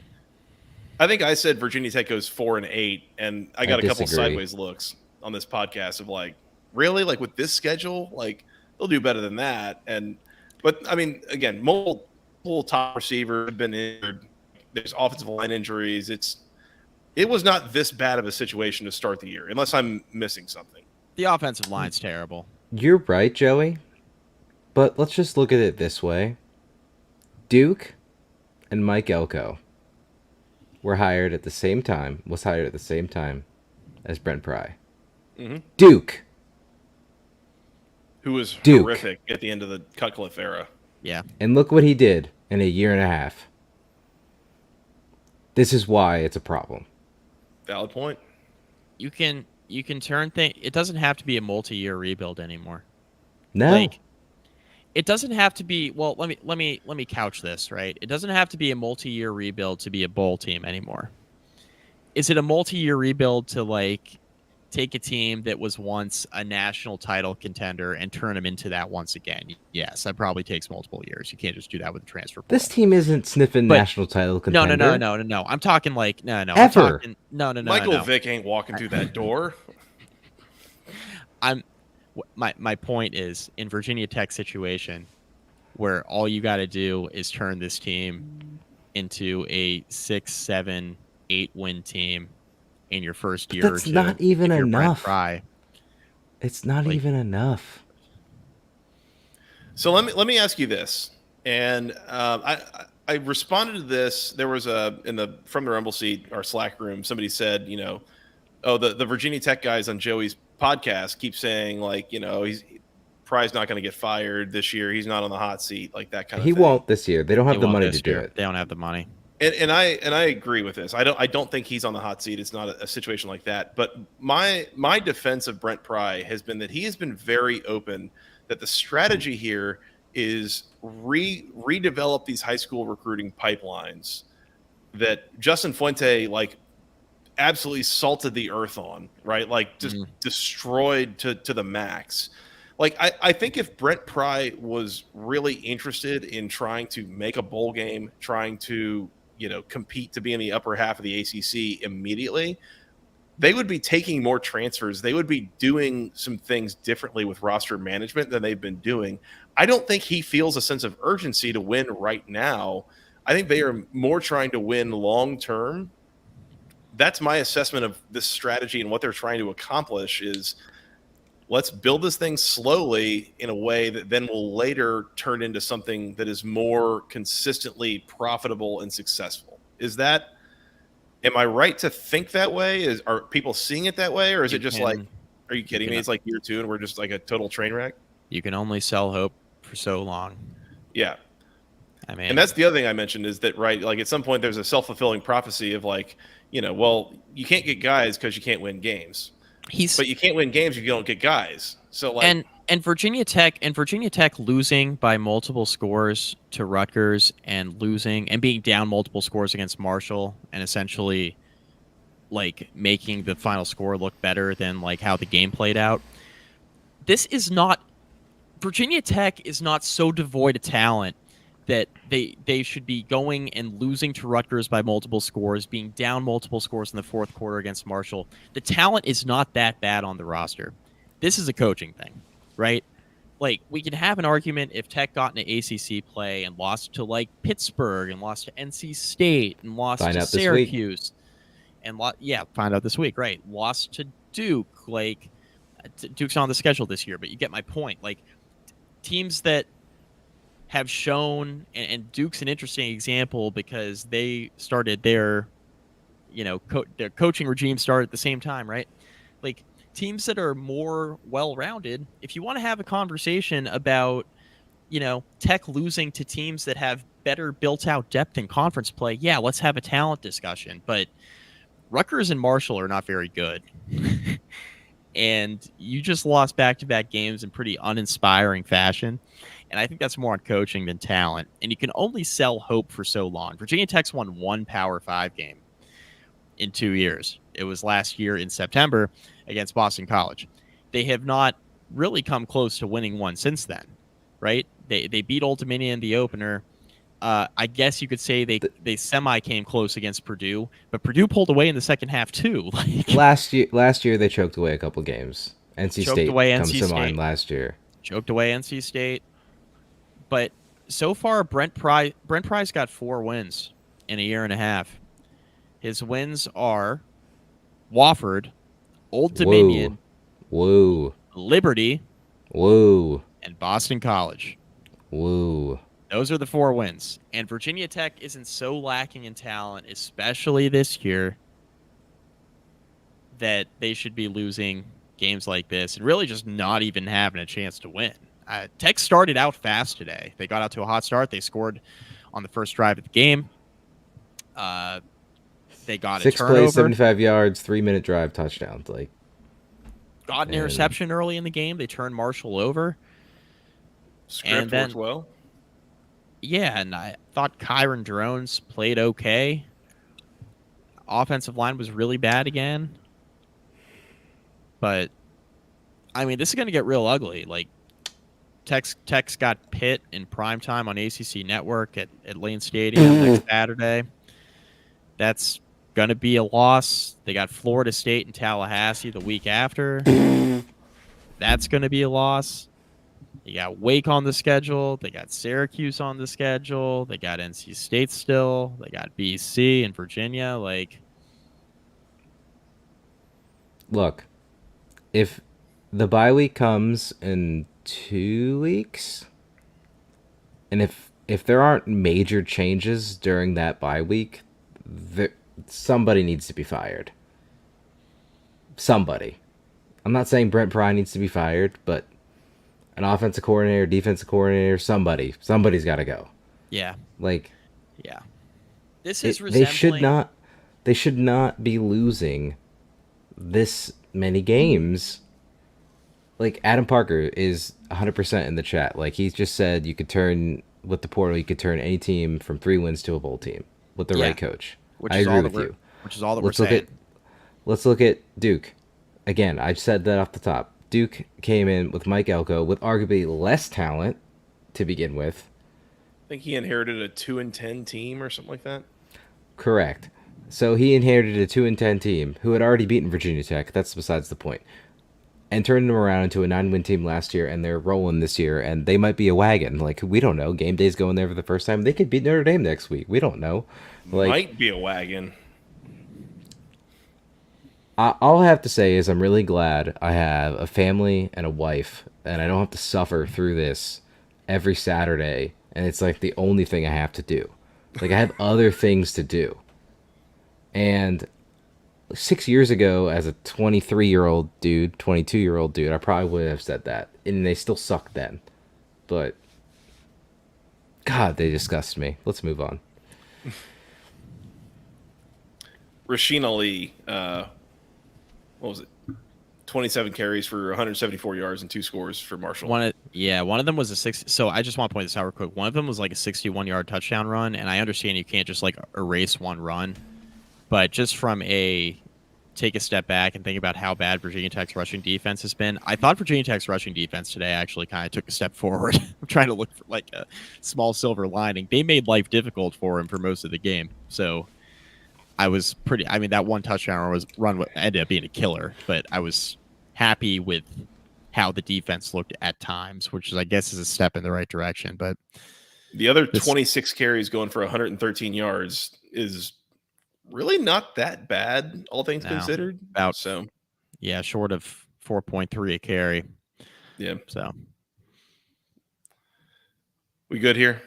I think I said Virginia Tech goes 4-8, and I got a couple sideways looks on this podcast of like, really? Like with this schedule, like they'll do better than that. But I mean, again, multiple top receivers have been injured. There's offensive line injuries. It was not this bad of a situation to start the year, unless I'm missing something. The offensive line's terrible. You're right, Joey. But let's just look at it this way. Duke and Mike Elko was hired at the same time as Brent Pry. Mm-hmm. Duke. Who was horrific at the end of the Cutcliffe era. Yeah. And look what he did in a year and a half. This is why it's a problem. Valid point. You can turn things. It doesn't have to be a multi-year rebuild anymore. No. Like, it doesn't have to be. Well, let me couch this, right. It doesn't have to be a multi-year rebuild to be a bowl team anymore. Is it a multi-year rebuild to like take a team that was once a national title contender and turn them into that once again? Yes, that probably takes multiple years. You can't just do that with a transfer portal. This team isn't sniffing national title contender. No. I'm talking like no. Ever. I'm talking, no. Michael Vick ain't walking through that door. My point is, in Virginia Tech situation, where all you got to do is turn this team into a 6, 7, 8 win team in your first year. That's not even enough. It's not like, even enough. So let me ask you this, and I responded to this. There was from the Rumble seat, our Slack room, somebody said, the Virginia Tech guys on Joey's podcast keep saying like, Pry's not going to get fired this year. He's not on the hot seat, like that kind of thing. He won't this year. They don't have the money to do it. They don't have the money. And I agree with this. I don't think he's on the hot seat. It's not a situation like that. But my defense of Brent Pry has been that he has been very open that the strategy here is redevelop these high school recruiting pipelines that Justin Fuente like absolutely salted the earth on, right? Like just destroyed to the max. Like I think if Brent Pry was really interested in trying to make a bowl game, trying to compete to be in the upper half of the ACC immediately, they would be taking more transfers. They would be doing some things differently with roster management than they've been doing. I don't think he feels a sense of urgency to win right now. I think they are more trying to win long term. That's my assessment of this strategy, and what they're trying to accomplish is let's build this thing slowly in a way that then will later turn into something that is more consistently profitable and successful. Am I right to think that way? Are people seeing it that way? Or is it just like, are you kidding me? It's like year 2 and we're just like a total train wreck. You can only sell hope for so long. Yeah. I mean, and that's the other thing I mentioned is that, right, like at some point there's a self-fulfilling prophecy of like, well, you can't get guys because you can't win games. But you can't win games if you don't get guys. So like, and Virginia Tech losing by multiple scores to Rutgers and losing and being down multiple scores against Marshall and essentially like making the final score look better than like how the game played out. Virginia Tech is not so devoid of talent that they should be going and losing to Rutgers by multiple scores, being down multiple scores in the fourth quarter against Marshall. The talent is not that bad on the roster. This is a coaching thing, right? Like, we can have an argument if Tech got into ACC play and lost to, like, Pittsburgh and lost to NC State and lost Find to out this week. Syracuse. And, find out this week, right. Lost to Duke. Like, Duke's on the schedule this year, but you get my point. Like, teams that have shown, and Duke's an interesting example because they started their, their coaching regime started at the same time, right? Like, teams that are more well-rounded, if you want to have a conversation about, Tech losing to teams that have better built-out depth in conference play, yeah, let's have a talent discussion. But Rutgers and Marshall are not very good. And you just lost back-to-back games in pretty uninspiring fashion. And I think that's more on coaching than talent. And you can only sell hope for so long. Virginia Tech's won one Power 5 game in 2 years. It was last year in September against Boston College. They have not really come close to winning one since then, right? They beat Old Dominion in the opener. I guess you could say they semi came close against Purdue, but Purdue pulled away in the second half too. Last year they choked away a couple games. NC State comes to mind last year. Choked away NC State. But so far, Brent Pryce got 4 wins in a year and a half. His wins are Wofford, Old Dominion, Woo. Liberty, Woo. and Boston College. Woo. Those are the 4 wins. And Virginia Tech isn't so lacking in talent, especially this year, that they should be losing games like this and really just not even having a chance to win. Tech started out fast today. They got out to a hot start. They scored on the first drive of the game. They got a turnover. 6 plays, 75 yards, 3-minute drive, touchdown. Got an interception early in the game. They turned Marshall over. Script worked well. Yeah, and I thought Kyron Drones played okay. Offensive line was really bad again. But, I mean, this is going to get real ugly. Like, Tech's got Pitt in primetime on ACC Network at Lane Stadium next Saturday. That's going to be a loss. They got Florida State and Tallahassee the week after. That's going to be a loss. You got Wake on the schedule. They got Syracuse on the schedule. They got NC State still. They got BC and Virginia. Look, if the bye week comes in 2 weeks, and if there aren't major changes during that bye week, somebody needs to be fired. Somebody. I'm not saying Brent Pry needs to be fired, but an offensive coordinator, defensive coordinator, somebody's got to go. Yeah. Yeah. This is they should not be losing this many games. Adam Parker is 100% in the chat. He just said you could turn with the portal, you could turn any team from 3 wins to a bowl team with the right coach. I agree with you. Which is all that we're saying. Let's look at Duke. Again, I said that off the top. Duke came in with Mike Elko with arguably less talent to begin with. I think he inherited a 2-10 team or something like that. Correct. So he inherited a 2-10 team who had already beaten Virginia Tech. That's besides the point. And turned them around into a 9-win team last year, and they're rolling this year, and they might be a wagon. We don't know. Game Day's going there for the first time. They could beat Notre Dame next week. We don't know. Might be a wagon. All I have to say is I'm really glad I have a family and a wife, and I don't have to suffer through this every Saturday, and it's the only thing I have to do. I have other things to do. And 6 years ago, as a 23-year-old dude, 22-year-old dude, I probably would have said that, and they still sucked then. But, God, they disgust me. Let's move on. Rasheen Ali, what was it? 27 carries for 174 yards and 2 scores for Marshall. One of them was a 60. So I just want to point this out real quick. One of them was a 61-yard touchdown run, and I understand you can't just erase one run, but just from a take a step back and think about how bad Virginia Tech's rushing defense has been, I thought Virginia Tech's rushing defense today actually kind of took a step forward. I'm trying to look for like a small silver lining. They made life difficult for him for most of the game. So I was pretty, I mean, that one touchdown run ended up being a killer, but I was happy with how the defense looked at times, which is, I guess, is a step in the right direction. But the other 26 carries going for 113 yards is really not that bad, all things considered. Yeah, short of 4.3 a carry. Yeah. So we good here?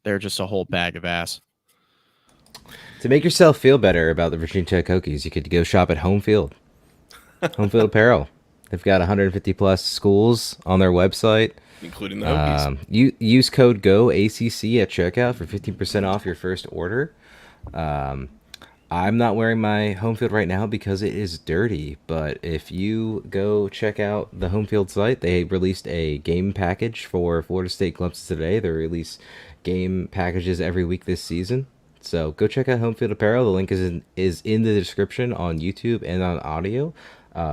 They're just a whole bag of ass. To make yourself feel better about the Virginia Tech Hokies, you could go shop at Home Field. Home Field Apparel. They've got 150 plus schools on their website, including the Hokies. Use code GOACC at checkout for 15% off your first order. I'm not wearing my Home Field right now because it is dirty, but if you go check out the Home Field site, they released a game package for Florida State Clemson today. They release game packages every week this season. So go check out Home Field Apparel. The link is in the description on YouTube and on audio.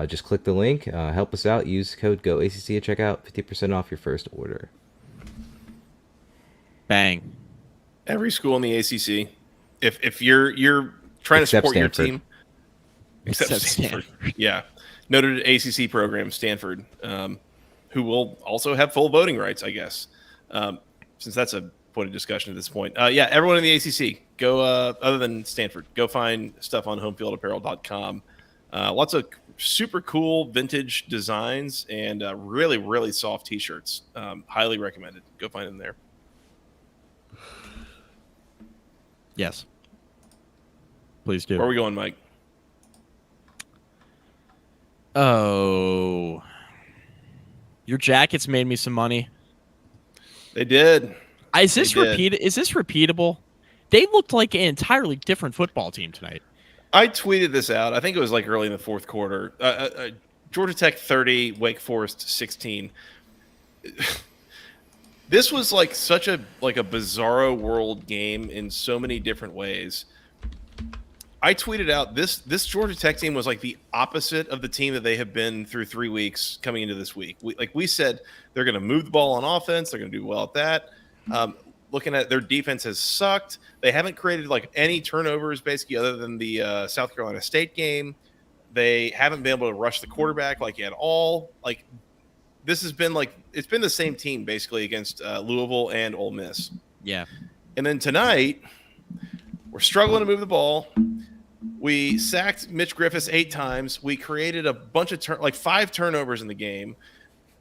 Just click the link. Help us out. Use code GOACC at checkout. 50% off your first order. Bang. Every school in the ACC. If you're trying Except to support Stanford. your team, except Stanford. Yeah. Noted ACC program, Stanford, who will also have full voting rights, I guess, since that's a point of discussion at this point. Yeah, everyone in the ACC, go, other than Stanford, go find stuff on homefieldapparel.com. Lots of super cool vintage designs and really, really soft T-shirts. Highly recommended. Go find them there. Yes. Please do. Where are we going, Mike? Oh. Your Jackets made me some money. They did. Is this repeatable? They looked like an entirely different football team tonight. I tweeted this out. I think it was like early in the fourth quarter. Georgia Tech 30, Wake Forest 16. This was like such a bizarro world game in so many different ways. I tweeted out this Georgia Tech team was like the opposite of the team that they have been through 3 weeks coming into this week. We said they're going to move the ball on offense. They're going to do well at that. Looking at their defense has sucked. They haven't created like any turnovers basically other than the South Carolina State game. They haven't been able to rush the quarterback like at all. Like this has been like it's been the same team basically against Louisville and Ole Miss. Yeah. And then tonight we're struggling to move the ball. We sacked Mitch Griffiths 8 times. We created a bunch of 5 turnovers in the game.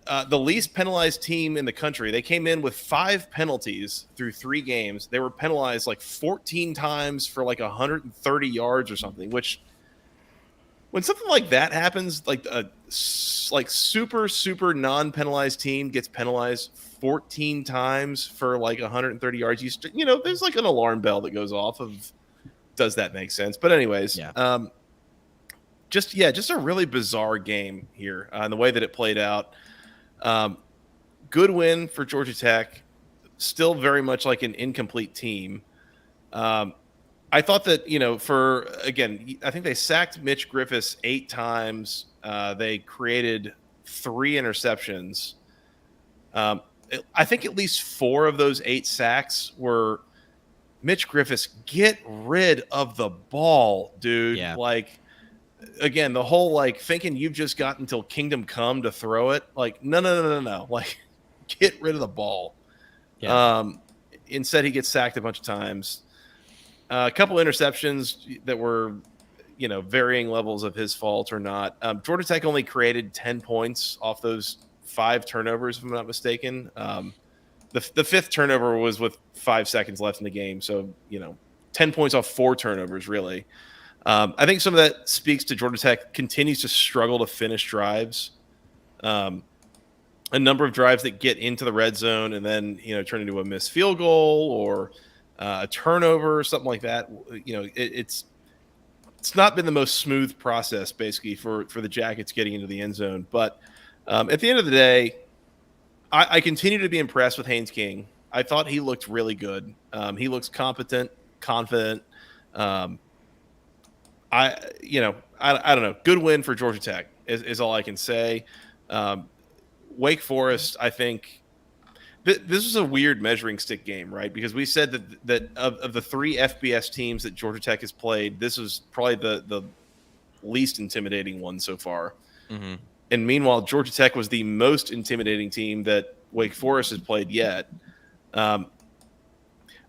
The least penalized team in the country. They came in with 5 penalties through 3 games. They were penalized like 14 times for like 130 yards or something, which when something like that happens, like a super non-penalized team gets penalized 14 times for like 130 yards, you know, there's like an alarm bell that goes off of does that make sense? But anyways, yeah. Just a really bizarre game here in the way that it played out. Good win for Georgia Tech. Still very much like an incomplete team. I thought that, you know, I think they sacked Mitch Griffiths 8 times. They created 3 interceptions. I think at least 4 of those 8 sacks were Mitch Griffiths, get rid of the ball, dude. Yeah. Like, again, the whole like thinking you've just got until kingdom come to throw it. Like, no. Like, get rid of the ball. Yeah. Instead, he gets sacked a bunch of times. A couple interceptions that were, you know, varying levels of his fault or not. Georgia Tech only created 10 points off those 5 turnovers, if I'm not mistaken. The 5th turnover was with 5 seconds left in the game. So, you know, 10 points off 4 turnovers, really. I think some of that speaks to Georgia Tech continues to struggle to finish drives. A number of drives that get into the red zone and then, you know, turn into a missed field goal or a turnover or something like that. You know, it's not been the most smooth process, basically, for the Jackets getting into the end zone. But at the end of the day, I continue to be impressed with Haynes King. I thought he looked really good. He looks competent, confident. I don't know. Good win for Georgia Tech is all I can say. Wake Forest, I think this is a weird measuring stick game, right? Because we said that of the 3 FBS teams that Georgia Tech has played, this is probably the least intimidating one so far. Mm-hmm. And meanwhile, Georgia Tech was the most intimidating team that Wake Forest has played yet.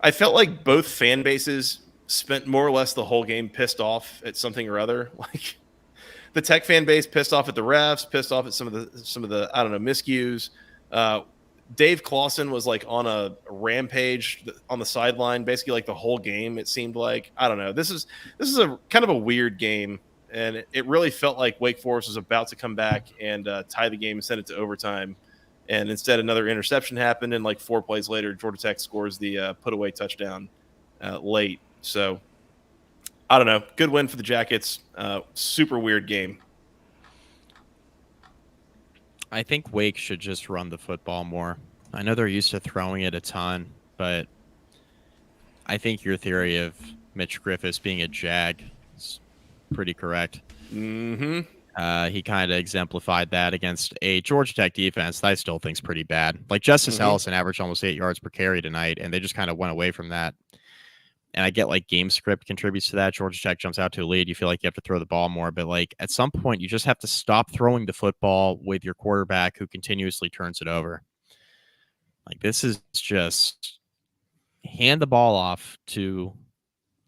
I felt like both fan bases spent more or less the whole game pissed off at something or other. Like the Tech fan base pissed off at the refs, pissed off at some of the I don't know, miscues. Dave Clawson was like on a rampage on the sideline, basically like the whole game. It seemed like, I don't know. This is a kind of a weird game, and it really felt like Wake Forest was about to come back and tie the game and send it to overtime. And instead, another interception happened, and like 4 plays later, Georgia Tech scores the put-away touchdown late. So, I don't know. Good win for the Jackets. Super weird game. I think Wake should just run the football more. I know they're used to throwing it a ton, but I think your theory of Mitch Griffiths being a Jag is pretty correct. Mm-hmm. He kind of exemplified that against a Georgia Tech defense that I still think is pretty bad. Like Justice Ellison averaged almost 8 yards per carry tonight, and they just kind of went away from that. And I get like game script contributes to that. Georgia Tech jumps out to a lead. You feel like you have to throw the ball more, but like at some point you just have to stop throwing the football with your quarterback who continuously turns it over. Like this is just hand the ball off to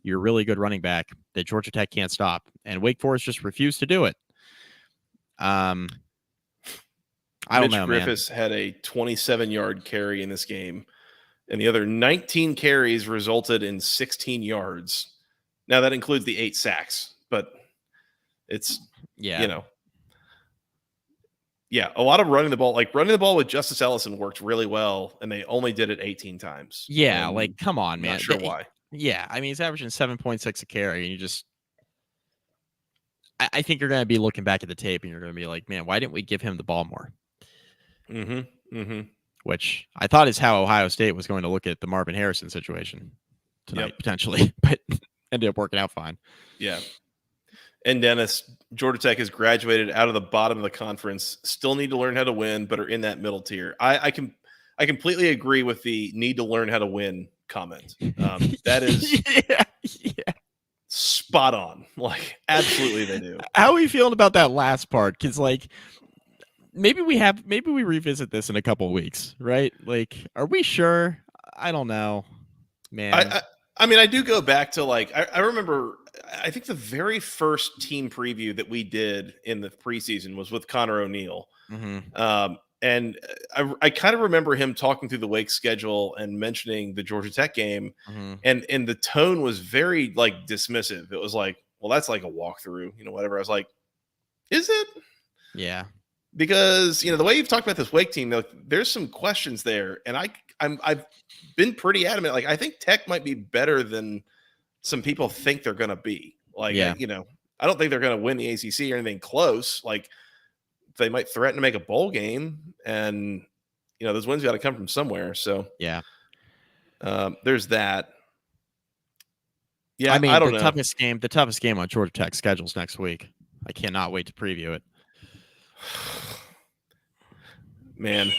your really good running back that Georgia Tech can't stop. And Wake Forest just refused to do it. I don't know, Griffiths had a 27-yard carry in this game, and the other 19 carries resulted in 16 yards. Now that includes the 8 sacks, but it's a lot of running the ball. Like running the ball with Justice Ellison worked really well, and they only did it 18 times. Yeah, and like come on, man. Not sure why. Yeah, I mean he's averaging 7.6 a carry, and you just. I think you're going to be looking back at the tape and you're going to be like, man, why didn't we give him the ball more? Mm-hmm. Mm-hmm. Which I thought is how Ohio State was going to look at the Marvin Harrison situation tonight, potentially, but ended up working out fine. Yeah. And Dennis, Georgia Tech has graduated out of the bottom of the conference, still need to learn how to win, but are in that middle tier. I completely agree with the need to learn how to win comment. That is spot on. Like, absolutely they do. How are we feeling about that last part? Because, like, maybe we revisit this in a couple of weeks, right? Like, are we sure? I don't know, man. I mean, I do go back to, like, I remember, I think the very first team preview that we did in the preseason was with Connor O'Neill. Mm-hmm. And I kind of remember him talking through the Wake schedule and mentioning the Georgia Tech game. Mm-hmm. And the tone was very like dismissive. It was like, well, that's like a walkthrough, whatever. I was like, is it? Yeah. Because, the way you've talked about this Wake team, there's some questions there. And I've been pretty adamant. Like, I think Tech might be better than some people think they're going to be. Like, I don't think they're going to win the ACC or anything close. Like, they might threaten to make a bowl game, and those wins got to come from somewhere. So there's that. Yeah, I mean, I don't know. The toughest game on Georgia Tech schedules next week. I cannot wait to preview it. Man,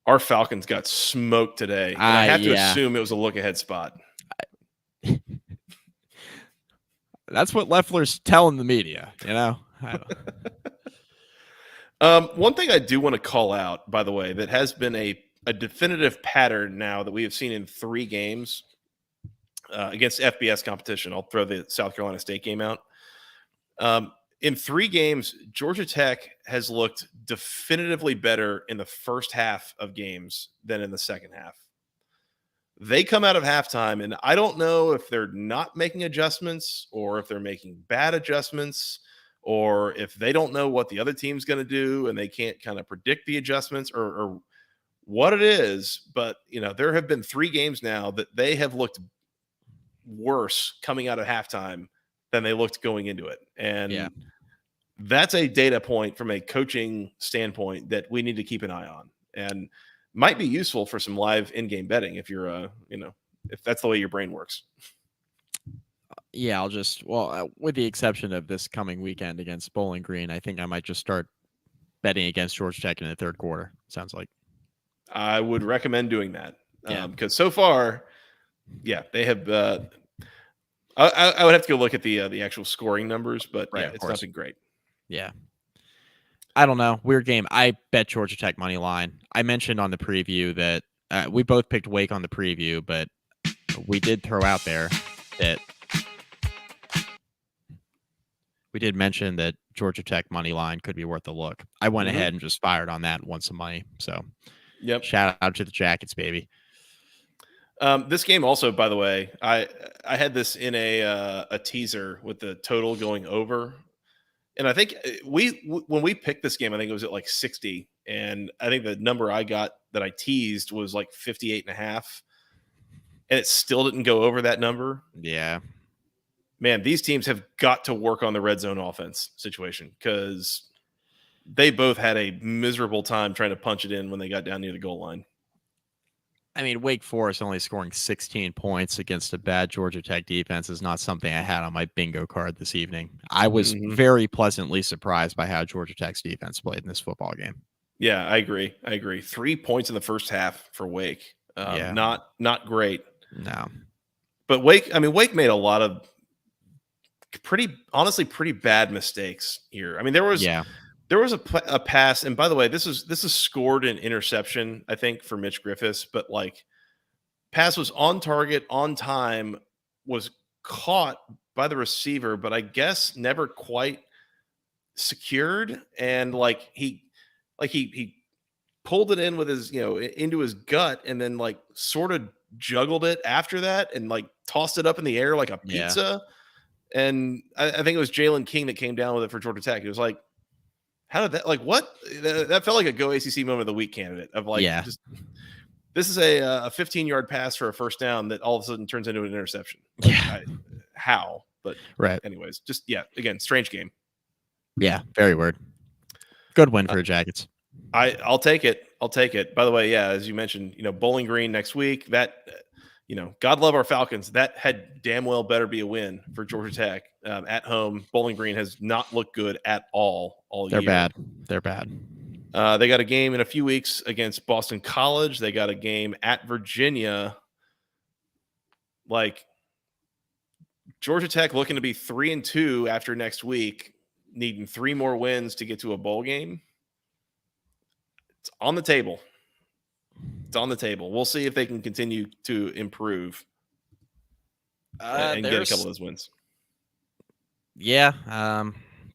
our Falcons got smoked today. And I have to assume it was a look-ahead spot. That's what Leffler's telling the media, One thing I do want to call out, by the way, that has been a definitive pattern now that we have seen in 3 games against FBS competition. I'll throw the South Carolina State game out. In 3 games, Georgia Tech has looked definitively better in the first half of games than in the second half. They come out of halftime, and I don't know if they're not making adjustments or if they're making bad adjustments, or if they don't know what the other team's going to do and they can't kind of predict the adjustments or what it is. But, there have been 3 games now that they have looked worse coming out of halftime than they looked going into it. And that's a data point from a coaching standpoint that we need to keep an eye on and might be useful for some live in-game betting if you're, if that's the way your brain works. Yeah, I'll just with the exception of this coming weekend against Bowling Green, I think I might just start betting against Georgia Tech in the third quarter. Sounds like. I would recommend doing that Yeah. because so far, yeah, they have. I would have to go look at the actual scoring numbers, but Right, yeah, of it's course. not been great. Yeah. I don't know. Weird game. I bet Georgia Tech money line. I mentioned on the preview that we both picked Wake on the preview, but we did throw out there that we did mention that Georgia Tech money line could be worth a look. I went ahead and just fired on that and won some money. So, yep. Shout out to the Jackets, baby. This game also, by the way, I had this in a teaser with the total going over, and I think when we picked this game, I think it was at like 60, and I think the number I got that I teased was like 58.5, and it still didn't go over that number. Yeah. Man, these teams have got to work on the red zone offense situation because they both had a miserable time trying to punch it in when they got down near the goal line. I mean, Wake Forest only scoring 16 points against a bad Georgia Tech defense is not something I had on my bingo card this evening. I was very pleasantly surprised by how Georgia Tech's defense played in this football game. Yeah, I agree. 3 points in the first half for Wake. Not great. No. But Wake made a lot of honestly pretty bad mistakes here. I mean, there was a pass, and by the way, this is scored an interception, I think, for Mitch Griffiths, but like pass was on target, on time, was caught by the receiver, but I guess never quite secured, and he pulled it in with his, into his gut, and then like sort of juggled it after that and like tossed it up in the air like a pizza. And I think it was Jalen King that came down with it for Georgia Tech. It was like, how did that, like, what? That felt like a Go ACC moment of the week candidate of like, just, this is a 15-yard pass for a first down that all of a sudden turns into an interception. Like, how? But anyways, just, again, strange game. Yeah, very weird. Good win for the Jackets. I'll take it. By the way, as you mentioned, Bowling Green next week. That, God love our Falcons. That had damn well better be a win for Georgia Tech at home. Bowling Green has not looked good at all year. They're bad. They got a game in a few weeks against Boston College. They got a game at Virginia. Like, Georgia Tech looking to be 3-2 after next week, needing 3 more wins to get to a bowl game. It's on the table. We'll see if they can continue to improve and get a couple of those wins. Yeah,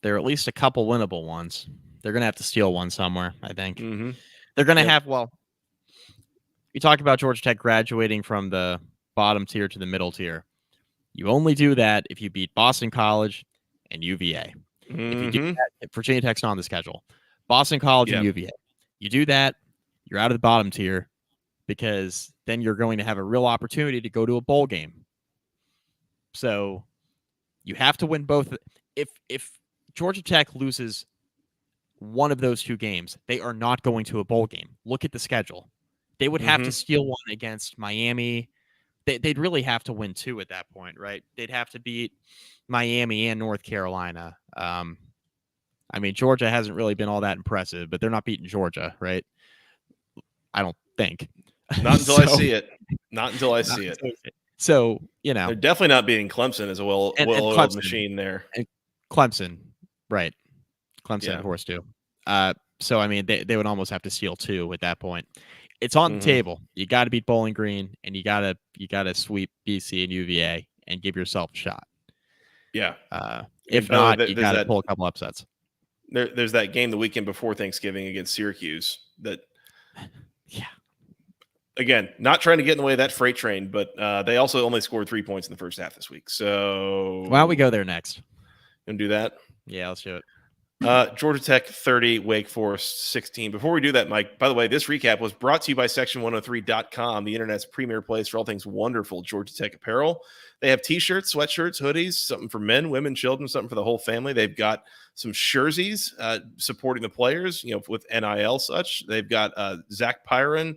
there are at least a couple winnable ones. They're going to have to steal one somewhere, I think. They're going to have, you talk about Georgia Tech graduating from the bottom tier to the middle tier. You only do that if you beat Boston College and UVA. If you do that, Virginia Tech's not on the schedule. Boston College and UVA. You do that, you're out of the bottom tier, because then you're going to have a real opportunity to go to a bowl game. So you have to win both. If Georgia Tech loses one of those 2 games, they are not going to a bowl game. Look at the schedule. They would have to steal one against Miami. They'd really have to win 2 at that point, right? They'd have to beat Miami and North Carolina. I mean, Georgia hasn't really been all that impressive, but they're not beating Georgia, right? I don't think. Not until I see it. Not until I see it. So, they're definitely not beating Clemson as a well-oiled machine there. And Clemson, right. Clemson, of course, too. So, I mean, they would almost have to steal 2 at that point. It's on the table. You got to beat Bowling Green, and you got to sweep BC and UVA and give yourself a shot. Yeah. If not, you got to pull a couple upsets. There's that game the weekend before Thanksgiving against Syracuse that, again, not trying to get in the way of that freight train, but they also only scored 3 points in the first half this week. So why don't we go there next? Gonna do that? Yeah, let's do it. Georgia Tech 30, Wake Forest 16. Before we do that, Mike, by the way, this recap was brought to you by Section103.com, the internet's premier place for all things wonderful Georgia Tech apparel. They have t-shirts, sweatshirts, hoodies, something for men, women, children, something for the whole family. They've got some jerseys supporting the players, with NIL such. They've got Zach Pyron,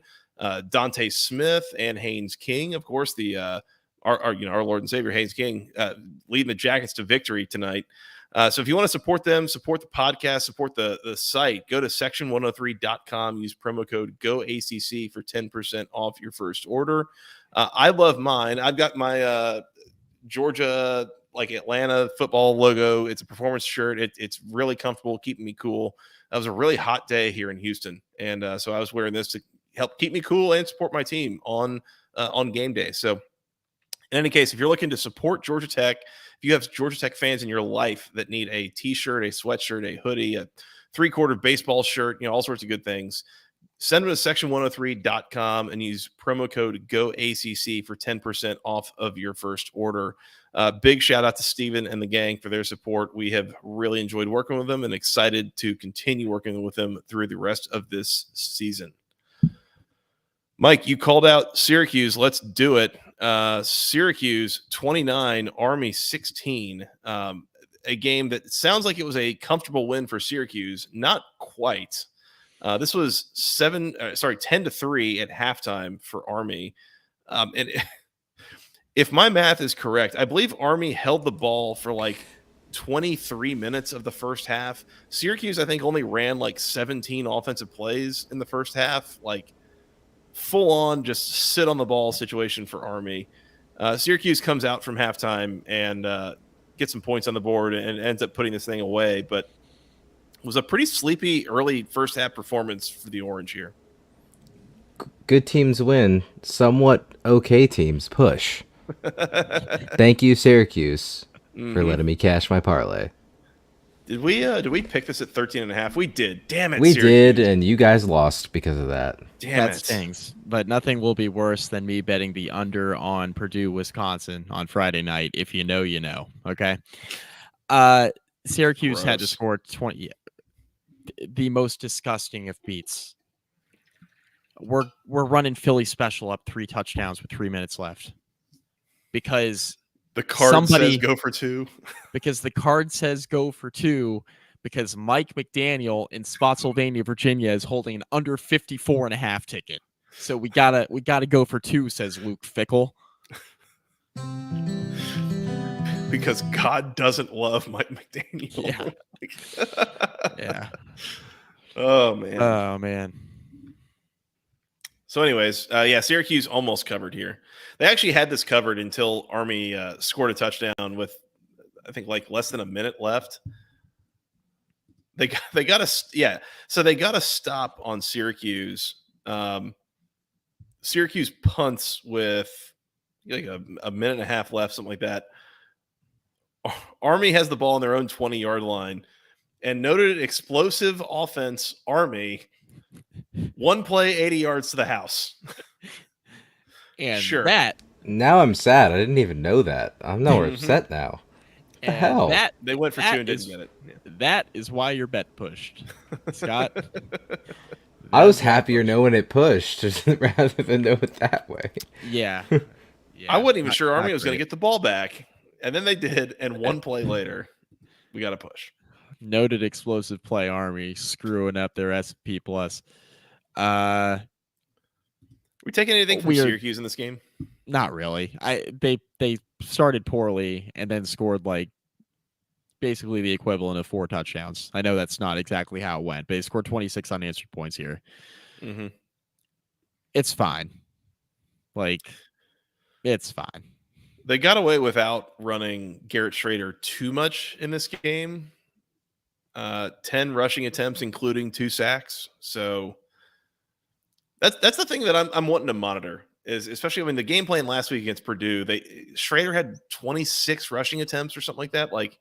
Dante Smith, and Haynes King, of course, our Lord and Savior Haynes King leading the Jackets to victory tonight. So if you want to support them, support the podcast, support the site, go to section103.com, use promo code GOACC for 10% off your first order. I love mine. I've got my Georgia, like Atlanta football logo. It's a performance shirt. It's really comfortable, keeping me cool. That was a really hot day here in Houston. And so I was wearing this to help keep me cool and support my team on game day. So in any case, if you're looking to support Georgia Tech, if you have Georgia Tech fans in your life that need a t-shirt, a sweatshirt, a hoodie, a 3/4 baseball shirt, all sorts of good things, send them to section103.com and use promo code GOACC for 10% off of your first order. Big shout out to Steven and the gang for their support. We have really enjoyed working with them and excited to continue working with them through the rest of this season. Mike, you called out Syracuse. Let's do it. Syracuse 29, Army 16. A game that sounds like it was a comfortable win for Syracuse. Not quite. This was 10-3 at halftime for Army. And if my math is correct, I believe Army held the ball for like 23 minutes of the first half. Syracuse, I think, only ran like 17 offensive plays in the first half. Like, full on just sit on the ball situation for Army. Syracuse comes out from halftime and gets some points on the board and ends up putting this thing away, but it was a pretty sleepy early first half performance for the Orange here. Good teams win. Somewhat okay teams push. Thank you, Syracuse, for letting me cash my parlay. Did we pick this at 13.5? We did. Damn it, we Syracuse. did, and you guys lost because of that. Damn that it. stings. But nothing will be worse than me betting the under on Purdue, Wisconsin on Friday night. If you know, you know. Okay. Syracuse had to score 20. The most disgusting of beats. We're running Philly special up 3 touchdowns with 3 minutes left because the card says go for 2. Because the card says go for 2. Because Mike McDaniel in Spotsylvania, Virginia, is holding an under 54.5 ticket. So we gotta go for 2, says Luke Fickle. Because God doesn't love Mike McDaniel. Yeah. Yeah. Oh man. Oh man. So, anyways, Syracuse almost covered here. They actually had this covered until Army scored a touchdown with, I think, like less than a minute left. They got a stop on Syracuse. Syracuse punts with like a minute and a half left, something like that. Army has the ball on their own 20-yard line, and noted explosive offense Army. One play, 80 yards to the house. And sure. Now I'm sad. I didn't even know that. I'm now upset now. What the hell? They went for 2 and didn't get it. Yeah. That is why your bet pushed, Scott. I was happier knowing it pushed rather than know it that way. Yeah. I wasn't even sure Army was going to get the ball back. And then they did, and one play later, we got to push. Noted explosive play Army screwing up their SP+. We taking anything from Syracuse in this game? Not really. They started poorly and then scored like basically the equivalent of 4 touchdowns. I know that's not exactly how it went, but they scored 26 unanswered points here. Mm-hmm. It's fine. Like, it's fine. They got away without running Garrett Schrader too much in this game. 10 rushing attempts, including 2 sacks. So that's the thing that I'm wanting to monitor. Is especially when the game plan last week against Purdue, Schrader had 26 rushing attempts or something like that. Like,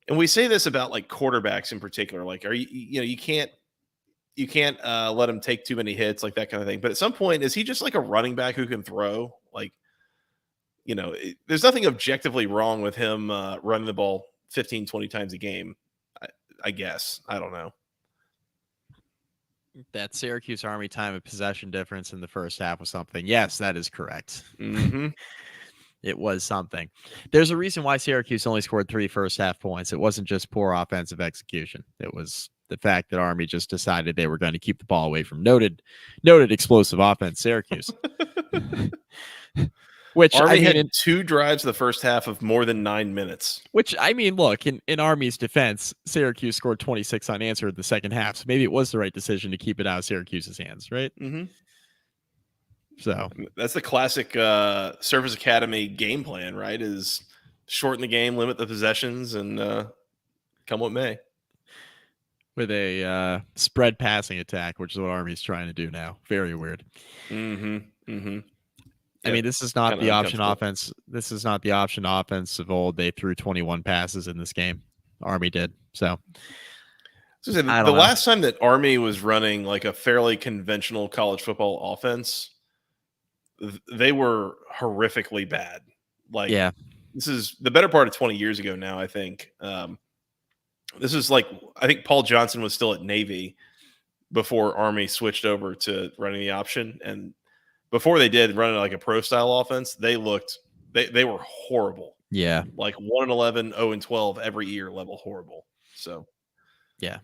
and we say this about like quarterbacks in particular. Like, you can't let him take too many hits, like that kind of thing. But at some point, is he just like a running back who can throw? Like, there's nothing objectively wrong with him running the ball 15, 20 times a game. I guess. I don't know. That Syracuse Army time of possession difference in the first half was something. Yes, that is correct. Mm-hmm. It was something. There's a reason why Syracuse only scored 3 first half points. It wasn't just poor offensive execution. It was the fact that Army just decided they were going to keep the ball away from noted explosive offense Syracuse. Which Army I mean, had 2 drives the first half of more than 9 minutes. look, in Army's defense, Syracuse scored 26 unanswered in the second half, so maybe it was the right decision to keep it out of Syracuse's hands, right? Mm-hmm. So That's the classic Service Academy game plan, right? Is shorten the game, limit the possessions, and come what may. with a spread passing attack, which is what Army's trying to do now. Very weird. Mm-hmm. Mm-hmm. I mean, this is not kinda the option uncomfortable. offense. This is not the option offense of old. They threw 21 passes in this game. Army did. So So the I don't know. last time that Army was running like a fairly conventional college football offense, they were horrifically bad. Like, Yeah. this is the better part of 20 years ago now, I think. This is like, I think Paul Johnson was still at Navy before Army switched over to running the option. And before they did running like a pro style offense, they were horrible. Yeah. Like 1-11, 0-12 every year level horrible. So, Yeah.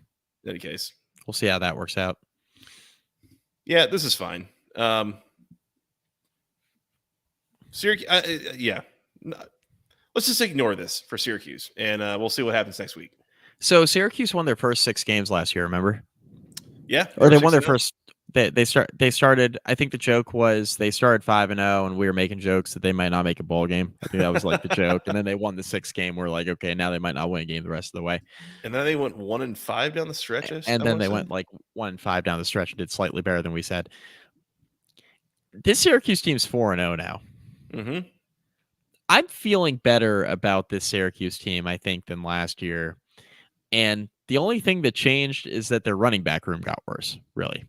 in any case, We'll see how that works out. yeah, this is fine. Syracuse, yeah. Let's just ignore this for Syracuse, and we'll see what happens next week. So Syracuse won their first 6 games last year, remember? Yeah, Or they won 6-0. their first. They started. I think the joke was they started 5-0, and we were making jokes that they might not make a bowl game. I think that was like the joke. And then they won the 6th game. We're like, okay, now they might not win a game the rest of the way. And then they went 1-5 down the stretch. And then they went like 1-5 down the stretch and did slightly better than we said. This Syracuse team's 4-0 now. Mm-hmm. I'm feeling better about this Syracuse team, I think, than last year. And the only thing that changed is that their running back room got worse, really.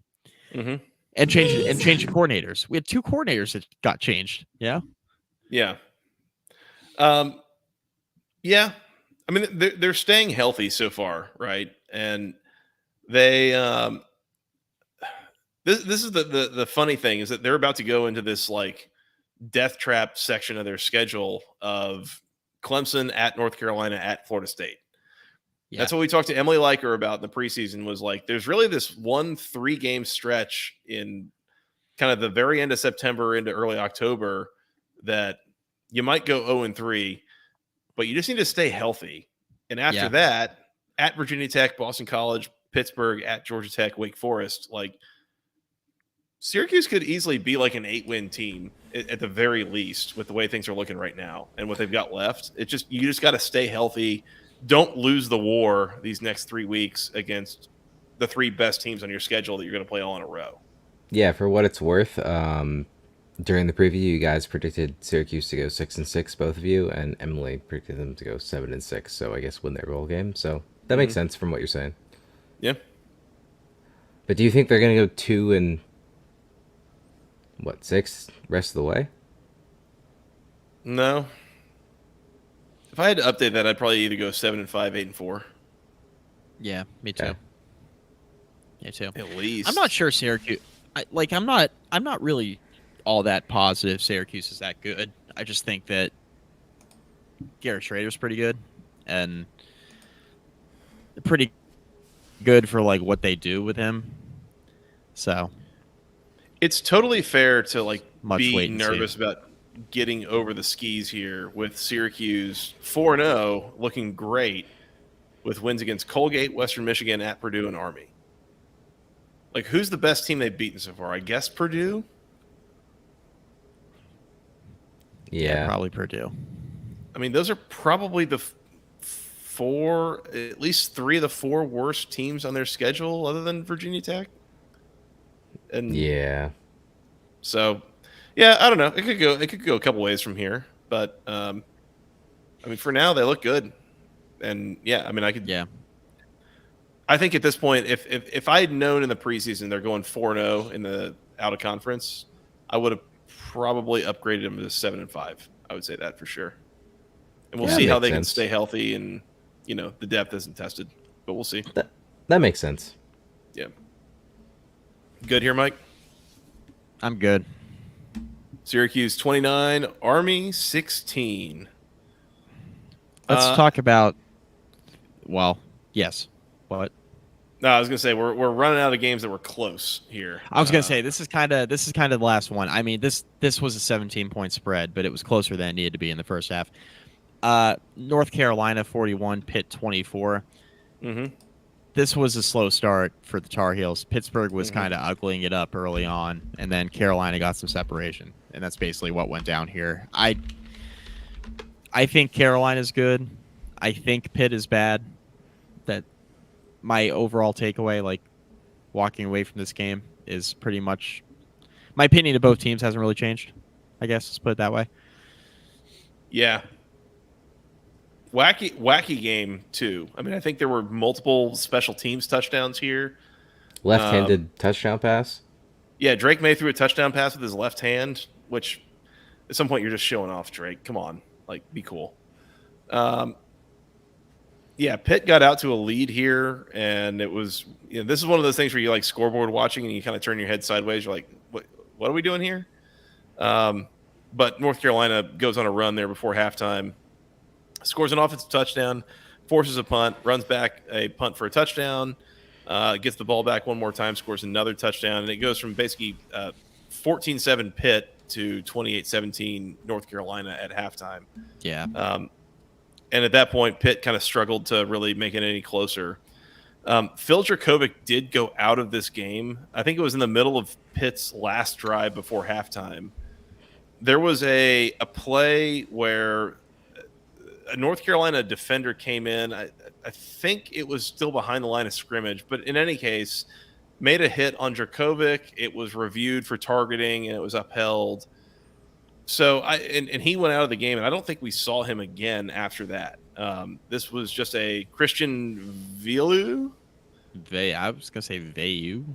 Mm-hmm. And changed coordinators. We had 2 coordinators that got changed. Yeah. Yeah. Yeah. I mean, they're staying healthy so far, right? And they this is the funny thing is that they're about to go into this like death trap section of their schedule of Clemson at North Carolina at Florida State. Yeah. That's what we talked to Emily Liker about in the preseason, was like, there's really this 1-3 game stretch in kind of the very end of September into early October that you might go 0-3, but you just need to stay healthy. And after that, at Virginia Tech, Boston College, Pittsburgh, at Georgia Tech, Wake Forest, like Syracuse could easily be like an 8-win team at the very least with the way things are looking right now and what they've got left. You just got to stay healthy. Don't lose the war these next 3 weeks against the 3 best teams on your schedule that you're going to play all in a row. Yeah, for what it's worth, during the preview, you guys predicted Syracuse to go 6-6, both of you, and Emily predicted them to go 7-6. So I guess win their bowl game. So that makes sense from what you're saying. Yeah. But do you think they're going to go 2-6 rest of the way? No. If I had to update that, I'd probably either go 7-5, 8-4. Yeah, me too. Okay. Me too. At least. I'm not sure Syracuse. I'm not really all that positive Syracuse is that good. I just think that Garrett Schrader's pretty good and pretty good for like what they do with him. So it's totally fair to like Much be wait and nervous see. about getting over the skis here with Syracuse 4-0 looking great with wins against Colgate, Western Michigan, at Purdue, and Army. Like, who's the best team they've beaten so far? I guess Purdue. Yeah. probably Purdue. I mean, those are probably the at least 3 of the 4 worst teams on their schedule other than Virginia Tech. And Yeah. so, yeah, I don't know. It could go a couple ways from here, but I mean, for now they look good, and yeah, I mean, I think at this point, if I had known in the preseason they're going 4-0 in the out of conference, I would have probably upgraded them to 7-5. I would say that for sure, and we'll see how they can stay healthy, and the depth isn't tested, but we'll see. That makes sense. Yeah. Good here, Mike. I'm good. Syracuse 29, Army 16. Let's talk about. Well, yes. What? No, I was gonna say we're running out of games that were close here. I was gonna say this is kind of the last one. I mean, this was a 17-point spread, but it was closer than it needed to be in the first half. North Carolina 41, Pitt 24. Mm-hmm. This was a slow start for the Tar Heels. Pittsburgh was kind of uglying it up early on, and then Carolina got some separation, and that's basically what went down here. I think Carolina's good. I think Pitt is bad. That my overall takeaway, like walking away from this game, is pretty much my opinion of both teams hasn't really changed. I guess let's put it that way. Yeah. Wacky game too. I mean, I think there were multiple special teams touchdowns here. Left-handed touchdown pass. Yeah, Drake May threw a touchdown pass with his left hand, which at some point you're just showing off, Drake. Come on, like be cool. Yeah, Pitt got out to a lead here, and it was this is one of those things where you like scoreboard watching and you kind of turn your head sideways. You're like, what are we doing here? But North Carolina goes on a run there before halftime. Scores an offensive touchdown, forces a punt, runs back a punt for a touchdown, gets the ball back one more time, scores another touchdown, and it goes from basically 14-7 Pitt to 28-17 North Carolina at halftime. Yeah. And at that point, Pitt kind of struggled to really make it any closer. Phil Dracovic did go out of this game. I think it was in the middle of Pitt's last drive before halftime. There was a play where a North Carolina defender came in. I think it was still behind the line of scrimmage, but in any case, made a hit on Dracovic. It was reviewed for targeting, and it was upheld. So and he went out of the game, and I don't think we saw him again after that. This was just a Christian Vilu. I was gonna say Veyu.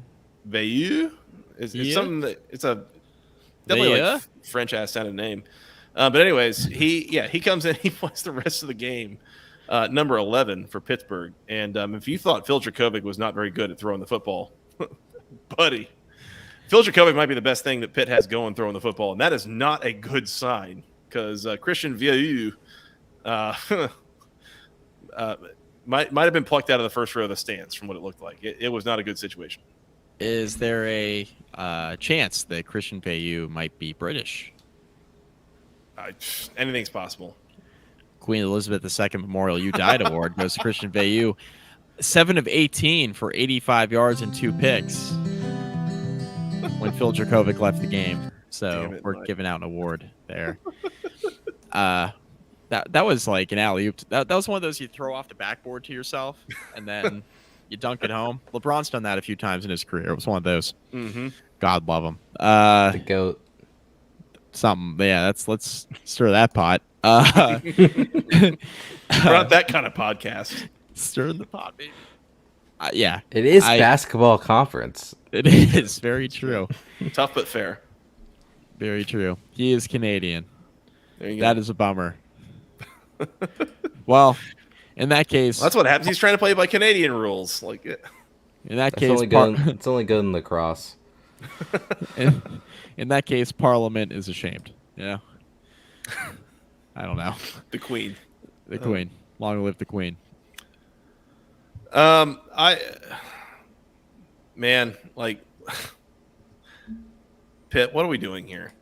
It's something that it's a definitely like French ass sounding name. But anyways, he comes in, he plays the rest of the game, number 11 for Pittsburgh. And if you thought Phil Dracovic was not very good at throwing the football, buddy, Phil Dracovic might be the best thing that Pitt has going throwing the football, and that is not a good sign because Christian Vieux might have been plucked out of the first row of the stands from what it looked like. It was not a good situation. Is there a chance that Christian Vieux might be British? Anything's possible. Queen Elizabeth II Memorial You Died Award goes to Christian Vieux. 7 of 18 for 85 yards and 2 picks when Phil Dracovic left the game. So we're giving out an award there. That was like an alley-oop. That was one of those you throw off the backboard to yourself and then you dunk it home. LeBron's done that a few times in his career. It was one of those. Mm-hmm. God love him. The GOAT. Something. Yeah, let's stir that pot. We're not that kind of podcast. Stirring the pot, baby. Yeah. It is basketball conference. It is. Very true. Tough but fair. Very true. He is Canadian. There you go. That is a bummer. Well, in that case... Well, that's what happens. He's trying to play by Canadian rules. Like, in that That's case... it's only good in lacrosse. In that case, Parliament is ashamed. Yeah. I don't know. The Queen. The Queen. Long live the Queen. Pitt, what are we doing here?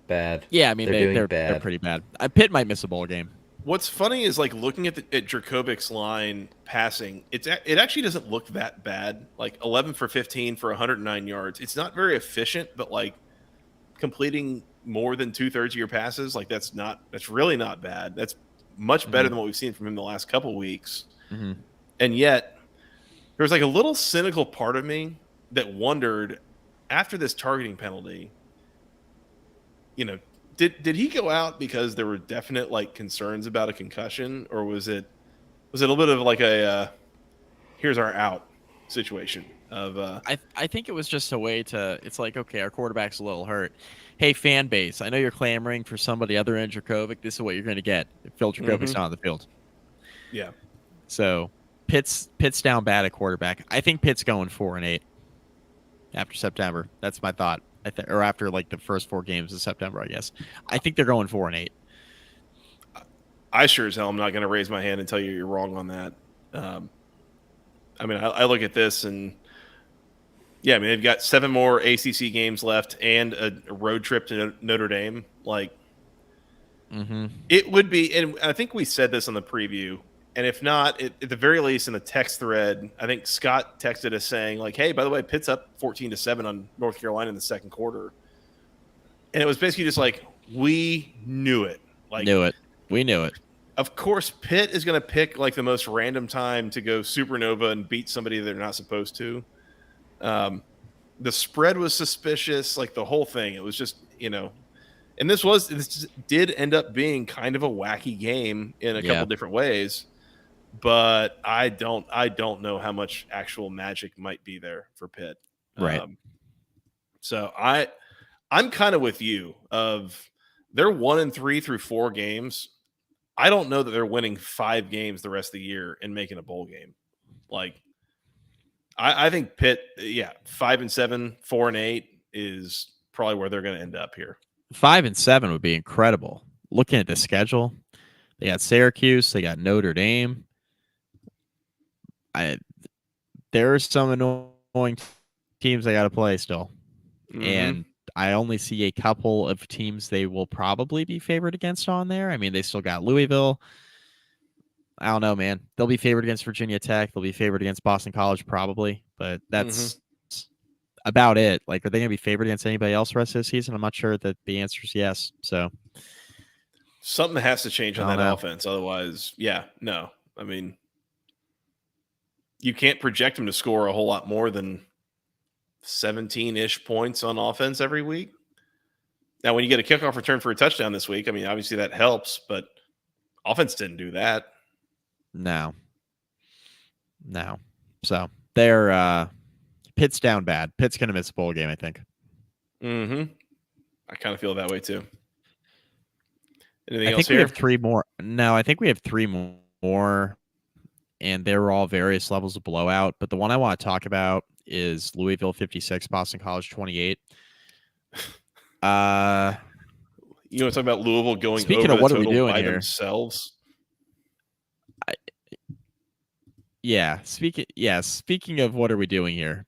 Bad. Yeah, I mean, they're pretty bad. Pitt might miss a bowl game. What's funny is like looking at Dracovic's line passing. It actually doesn't look that bad. Like 11 for 15 for 109 yards. It's not very efficient, but like completing more than 2/3 of your passes, like that's really not bad. That's much better than what we've seen from him the last couple weeks. Mm-hmm. And yet, there was like a little cynical part of me that wondered after this targeting penalty, did he go out because there were definite like concerns about a concussion, or was it a little bit of like a here's our out situation of I think it was just a way to, it's like, okay, our quarterback's a little hurt. Hey, fan base, I know you're clamoring for somebody other than Dracovic. This is what you're going to get if Phil Dracovic's not on the field. Yeah. So Pitt's down bad at quarterback. I think Pitt's going 4-8 after September. That's my thought. Or after like the first 4 games of September, I guess. I think they're going 4-8. I sure as hell am not going to raise my hand and tell you you're wrong on that. I mean, I look at this and yeah, I mean, they've got 7 more ACC games left and a road trip to Notre Dame. Like, it would be, and I think we said this on the preview, and if not, at the very least in the text thread, I think Scott texted us saying, like, hey, by the way, Pitt's up 14-7 on North Carolina in the second quarter. And it was basically just like, we knew it. Like, We knew it. Of course, Pitt is going to pick like the most random time to go supernova and beat somebody they're not supposed to. The spread was suspicious, like the whole thing. It was just, and this did end up being kind of a wacky game in a couple different ways, but I don't know how much actual magic might be there for Pitt. Right. So I'm kind of with you of they're 1-3 through 4 games. I don't know that they're winning 5 games the rest of the year and making a bowl game. Like, I think Pitt, 5-7, 4-8 is probably where they're going to end up here. 5-7 would be incredible. Looking at the schedule, they got Syracuse, they got Notre Dame. There are some annoying teams they got to play still, and I only see a couple of teams they will probably be favored against on there. I mean, they still got Louisville. I don't know, man. They'll be favored against Virginia Tech. They'll be favored against Boston College probably, but that's about it. Like, are they going to be favored against anybody else the rest of the season? I'm not sure that the answer is yes. So something has to change on that offense. Otherwise, no. I mean, you can't project them to score a whole lot more than 17-ish points on offense every week. Now, when you get a kickoff return for a touchdown this week, I mean, obviously that helps, but offense didn't do that. No. So they're Pitt's down bad. Pitt's going to miss a bowl game, I think. I kind of feel that way too. Anything I else think here? we have 3 more. No, I think we have 3 more, and they're all various levels of blowout. But the one I want to talk about is Louisville 56, Boston College 28. You want to talk about Louisville going Speaking over of the what are we total doing by here? themselves? Speaking of what are we doing here?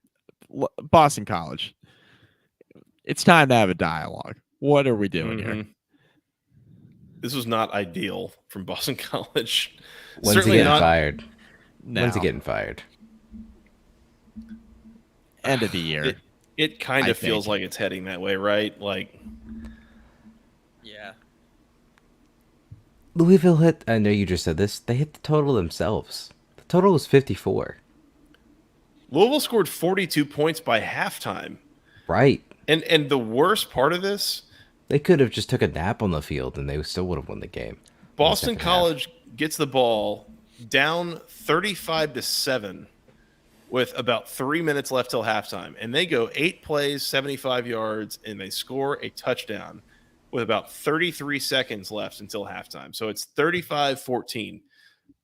Boston College. It's time to have a dialogue. What are we doing here? This was not ideal from Boston College. When's Certainly he getting not fired? No. When's he getting fired? End of the year. It kind of feels like it's heading that way, right? Like, yeah. Louisville hit, I know you just said this, they hit the total themselves. The total was 54. Louisville scored 42 points by halftime. Right. And the worst part of this, they could have just took a nap on the field and they still would have won the game. Boston College gets the ball down 35-7 with about 3 minutes left till halftime. And they go 8 plays, 75 yards, and they score a touchdown with about 33 seconds left until halftime. So it's 35-14.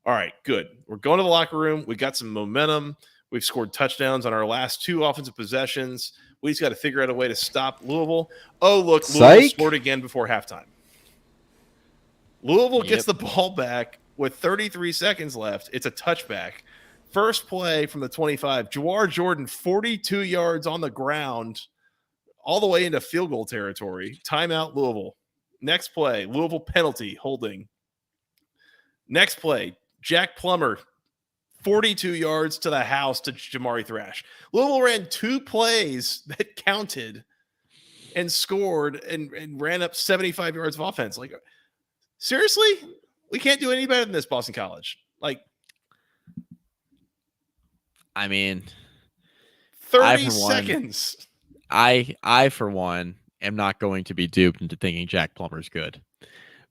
All right, good. We're going to the locker room. We got some momentum. We've scored touchdowns on our last 2 offensive possessions. We just got to figure out a way to stop Louisville. Oh, look, Louisville scored again before halftime. Louisville gets the ball back with 33 seconds left. It's a touchback. First play from the 25. Jawar Jordan, 42 yards on the ground, all the way into field goal territory. Timeout, Louisville. Next play, Louisville penalty, holding. Next play, Jack Plummer, 42 yards to the house to Jamari Thrash. Louisville ran 2 plays that counted and scored and ran up 75 yards of offense. Like, seriously? We can't do any better than this, Boston College. Like, I mean, 30 seconds. I for one am not going to be duped into thinking Jack Plummer's good.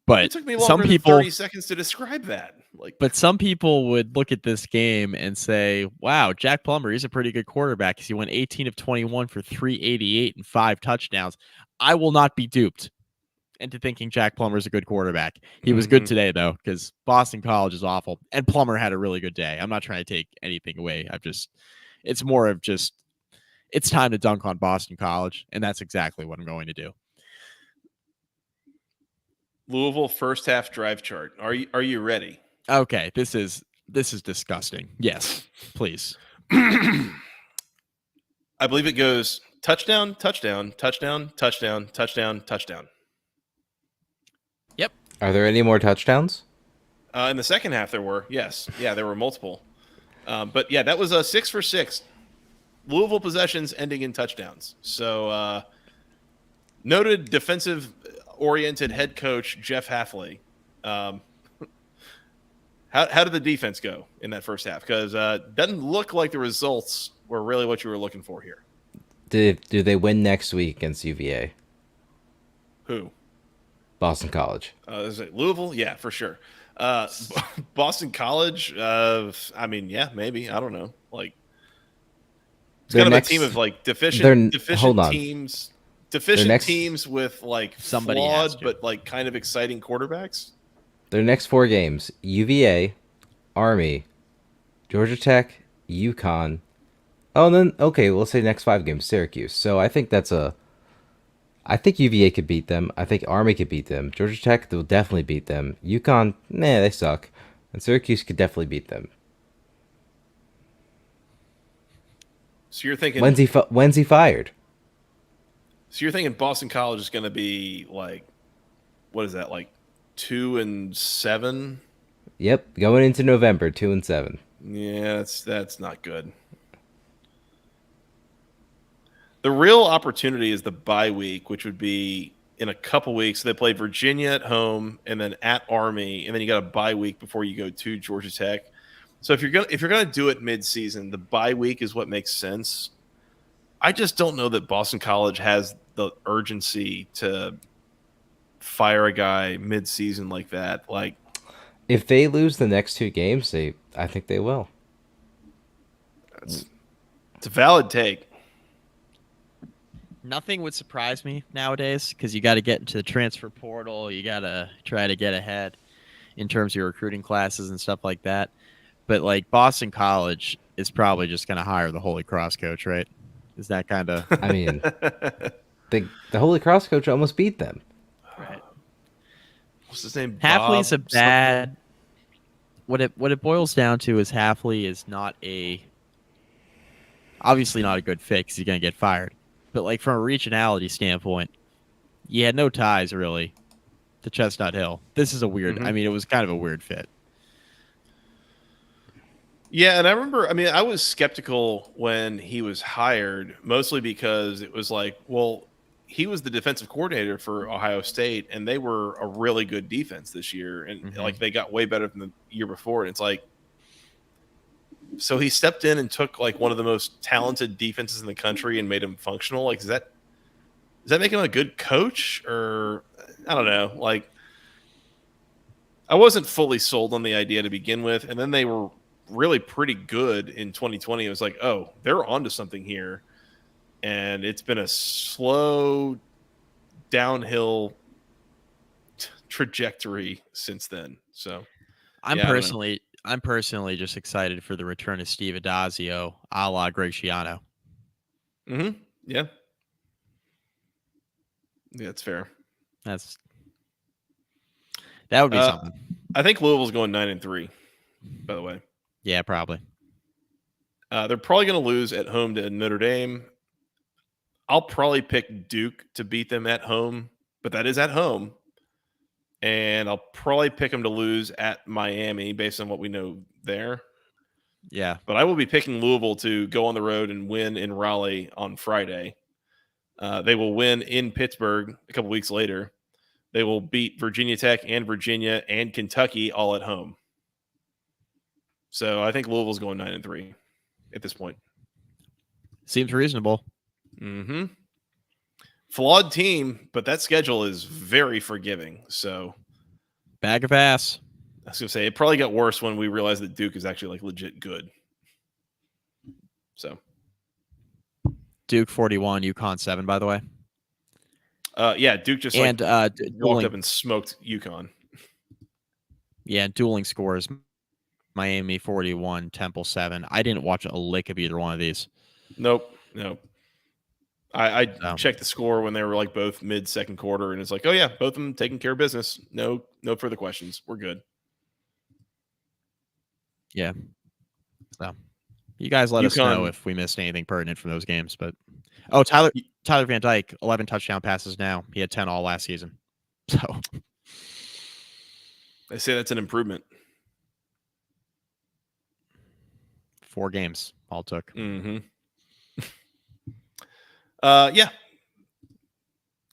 But it took me longer some people, than 30 seconds to describe that. But some people would look at this game and say, wow, Jack Plummer, he's a pretty good quarterback because he went 18 of 21 for 388 and 5 touchdowns. I will not be duped into thinking Jack Plummer's a good quarterback. He was good today, though, because Boston College is awful. And Plummer had a really good day. I'm not trying to take anything away. It's more of just, it's time to dunk on Boston College. And that's exactly what I'm going to do. Louisville first half drive chart. Are you ready? Okay, this is disgusting. Yes, please. I believe it goes touchdown, touchdown, touchdown, touchdown, touchdown, touchdown. Yep. Are there any more touchdowns? In the second half, there were. Yes. Yeah, there were multiple. But yeah, that was a 6 for 6. Louisville possessions ending in touchdowns. So noted defensive-oriented head coach Jeff Hafley. How did the defense go in that first half? Because doesn't look like the results were really what you were looking for here. Do they win next week against UVA? Who? Boston College. Is it Louisville? Yeah, for sure. Boston College. I mean, yeah, maybe. I don't know. Like, it's kind of a team of like deficient teams. Deficient teams with like Somebody flawed but like kind of exciting quarterbacks. Their next 4 games: UVA, Army, Georgia Tech, UConn. Oh, and then okay, we'll say next 5 games: Syracuse. So I think I think UVA could beat them. I think Army could beat them. Georgia Tech will definitely beat them. UConn, they suck. And Syracuse could definitely beat them. So you're thinking When's he fired? So you're thinking Boston College is going to be like, what is that, like 2-7? Yep, going into November, 2-7. Yeah, that's not good. The real opportunity is the bye week, which would be in a couple weeks. They play Virginia at home and then at Army, and then you got a bye week before you go to Georgia Tech. So if you're gonna do it mid-season, the bye week is what makes sense. I just don't know that Boston College has the urgency to fire a guy mid-season like that. Like, if they lose the next 2 games, I think they will. It's a valid take. Nothing would surprise me nowadays because you got to get into the transfer portal. You got to try to get ahead in terms of your recruiting classes and stuff like that. But like Boston College is probably just going to hire the Holy Cross coach, right? Is that kind of? I mean, the Holy Cross coach almost beat them. Right. What's his name? Hafley's a Bob bad. What it boils down to is Hafley is obviously not a good fit because he's going to get fired. But like from a regionality standpoint, you had no ties really to Chestnut Hill. This is a weird. Mm-hmm. I mean, it was kind of a weird fit. Yeah, and I remember, I was skeptical when he was hired, mostly because it was like, well, he was the defensive coordinator for Ohio State, and they were a really good defense this year, and like they got way better than the year before. And it's like, so he stepped in and took like one of the most talented defenses in the country and made him functional. Like, does that make him a good coach? Or I don't know. Like, I wasn't fully sold on the idea to begin with, and then they were really pretty good in 2020. It was like, oh, they're onto something here. And it's been a slow downhill trajectory since then. So I'm personally just excited for the return of Steve Adazio, a la Greg Schiano. Mm-hmm. Yeah. Yeah, that's fair. That would be something. I think Louisville's going 9-3, by the way. Yeah, probably. They're probably going to lose at home to Notre Dame. I'll probably pick Duke to beat them at home, but that is at home. And I'll probably pick them to lose at Miami based on what we know there. Yeah. But I will be picking Louisville to go on the road and win in Raleigh on Friday. They will win in Pittsburgh a couple weeks later. They will beat Virginia Tech and Virginia and Kentucky all at home. So I think Louisville's going 9-3 at this point. Seems reasonable. Mm-hmm. Flawed team, but that schedule is very forgiving. So, bag of ass. I was gonna say it probably got worse when we realized that Duke is actually like legit good. So, Duke 41, UConn 7. By the way. Yeah, Duke just walked up and smoked UConn. Yeah, dueling scores. Miami 41, Temple 7. I didn't watch a lick of either one of these. Nope. I checked the score when they were like both mid-second quarter, and it's like, oh yeah, both of them taking care of business. No further questions. We're good. Yeah. So You guys let us know if we missed anything pertinent from those games. But Tyler Van Dyke, 11 touchdown passes now. He had 10 all last season. So I say that's an improvement. 4 games all took. Mm-hmm. Yeah.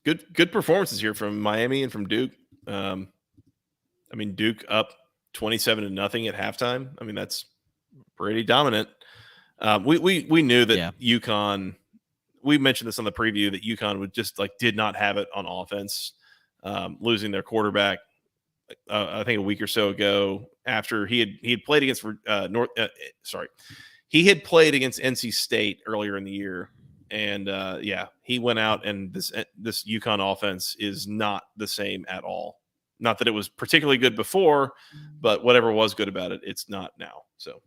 Good performances here from Miami and from Duke. I mean, Duke up 27-0 at halftime. I mean, that's pretty dominant. We knew that UConn. We mentioned this on the preview that UConn would just did not have it on offense, losing their quarterback. I think a week or so ago, after he had played against he had played against NC State earlier in the year, and he went out, and this UConn offense is not the same at all. Not that it was particularly good before, but whatever was good about it, it's not now. So,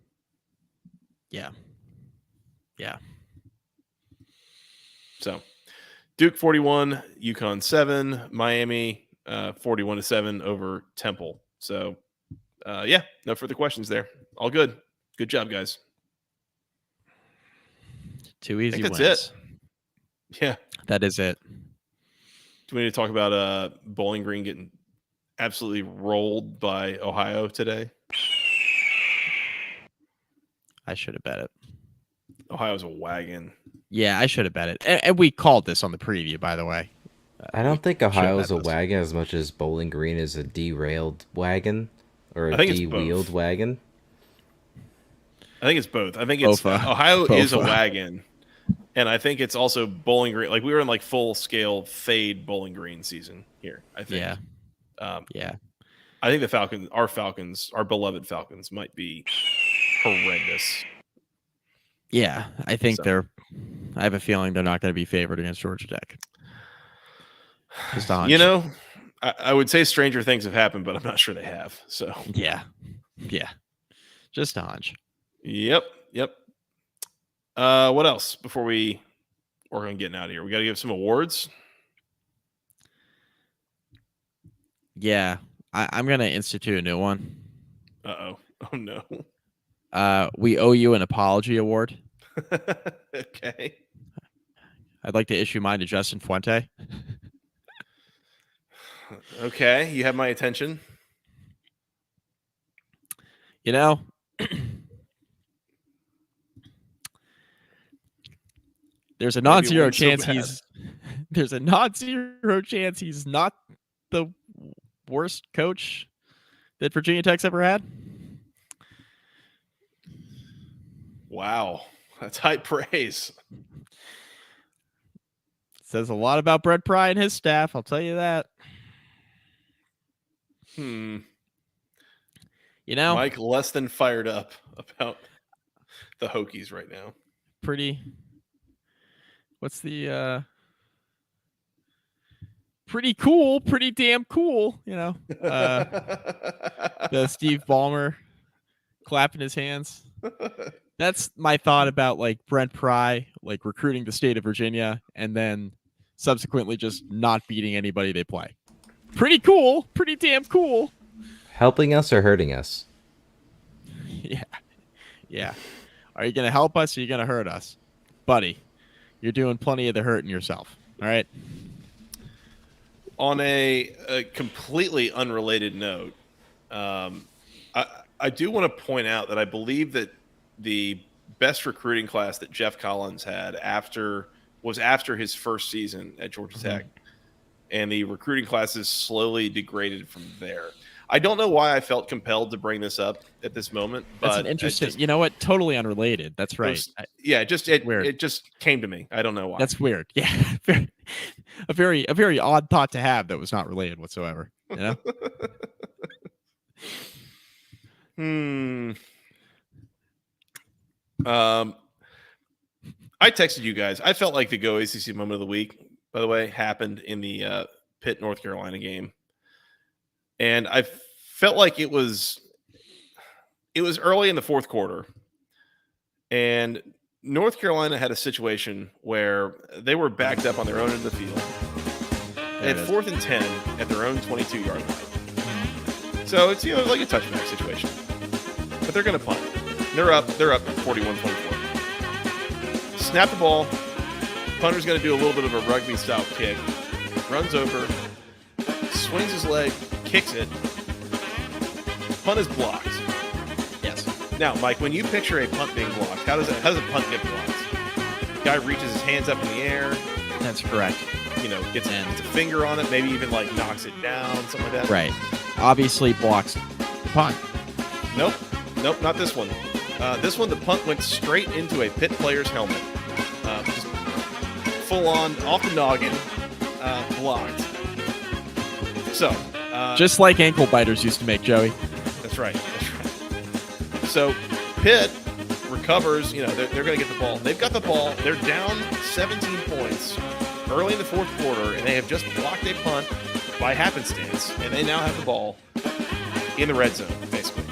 yeah. So, Duke 41, UConn 7, Miami 41-7 over Temple. So, no further questions there. All good. Good job, guys. 2 easy wins. That's it. Yeah. That is it. Do we need to talk about Bowling Green getting absolutely rolled by Ohio today? I should have bet it. Ohio's a wagon. Yeah, I should have bet it. And we called this on the preview, by the way. I don't think Ohio's a wagon as much as Bowling Green is a derailed wagon or a de-wheeled wagon. I think it's both. I think it's Ohio is a wagon, and I think it's also Bowling Green. We were in full scale fade Bowling Green season here. I think. Yeah. I think our beloved Falcons, might be horrendous. Yeah, I think I have a feeling they're not going to be favored against Georgia Tech. Just a hunch. I would say stranger things have happened, but I'm not sure they have. So yeah, just a hunch. Yep. What else before we work on getting out of here? We got to give some awards. Yeah, I'm going to institute a new one. Uh-oh. Oh, no. We owe you an apology award. Okay. I'd like to issue mine to Justin Fuente. Okay, you have my attention. There's a non-zero chance there's a non-zero chance he's not the worst coach that Virginia Tech's ever had. Wow, that's high praise. Says a lot about Brett Pry and his staff, I'll tell you that. Mike less than fired up about the Hokies right now. What's the pretty cool, pretty damn cool, the Steve Ballmer clapping his hands. That's my thought about Brent Pry, recruiting the state of Virginia and then subsequently just not beating anybody they play. Pretty cool, pretty damn cool. Helping us or hurting us? Yeah. Are you going to help us or are you going to hurt us? Buddy, you're doing plenty of the hurting yourself. All right. On a completely unrelated note, I do want to point out that I believe that the best recruiting class that Jeff Collins had was after his first season at Georgia Tech, and the recruiting classes slowly degraded from there. I don't know why I felt compelled to bring this up at this moment. But that's an interesting. You know what? Totally unrelated. That's right. It just came to me. I don't know why. That's weird. Yeah, a very odd thought to have that was not related whatsoever. I texted you guys. I felt like the Go ACC moment of the week, by the way, happened in the Pitt, North Carolina game. And I felt like it was early in the fourth quarter. And North Carolina had a situation where they were backed up on their own end of the field. They had 4th and 10 at their own 22-yard line. So it's like a touchback situation. But they're going to punt. They're up 41-24. Snap the ball. Punter's going to do a little bit of a rugby-style kick. Runs over. Swings his leg. Kicks it. Punt is blocked. Yes. Now, Mike, when you picture a punt being blocked, how does a punt get blocked? Guy reaches his hands up in the air. That's correct. Gets a finger on it, maybe even like knocks it down, something like that. Right. Obviously blocks the punt. Nope, not this one. This one, the punt went straight into a Pitt player's helmet. Just full on, off the noggin, blocked. So. Just like ankle biters used to make, Joey. That's right. So Pitt recovers. They're going to get the ball. They've got the ball. They're down 17 points early in the fourth quarter, and they have just blocked a punt by happenstance, and they now have the ball in the red zone, basically.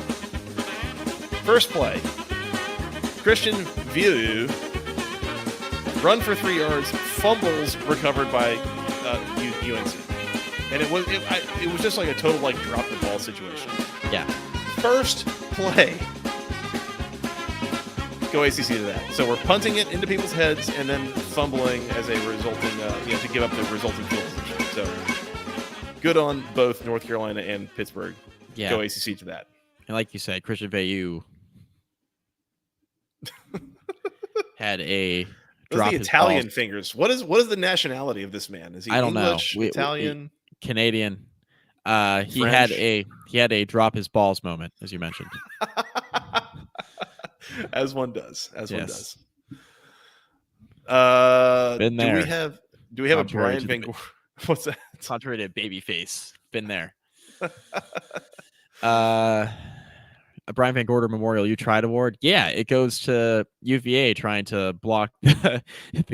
First play, Christian Vieux, run for 3 yards, fumbles recovered by UNC. And it was just like a total drop the ball situation. Yeah. First play. Go ACC to that. So we're punting it into people's heads and then fumbling as a resulting, to give up the resulting field position. So good on both North Carolina and Pittsburgh. Yeah. Go ACC to that. And like you said, Christian Vieux had a drop the his Italian balls. fingers. What is the nationality of this man? Is he I don't English, know. Italian? Canadian. He had a drop his balls moment, as you mentioned. As one does. One does. Been there. Do we have a Contrary Brian to Van the- Gore? What's that? Contrary to babyface. Been there. A Brian Van Gorder Memorial U Tried Award. Yeah, it goes to UVA trying to block the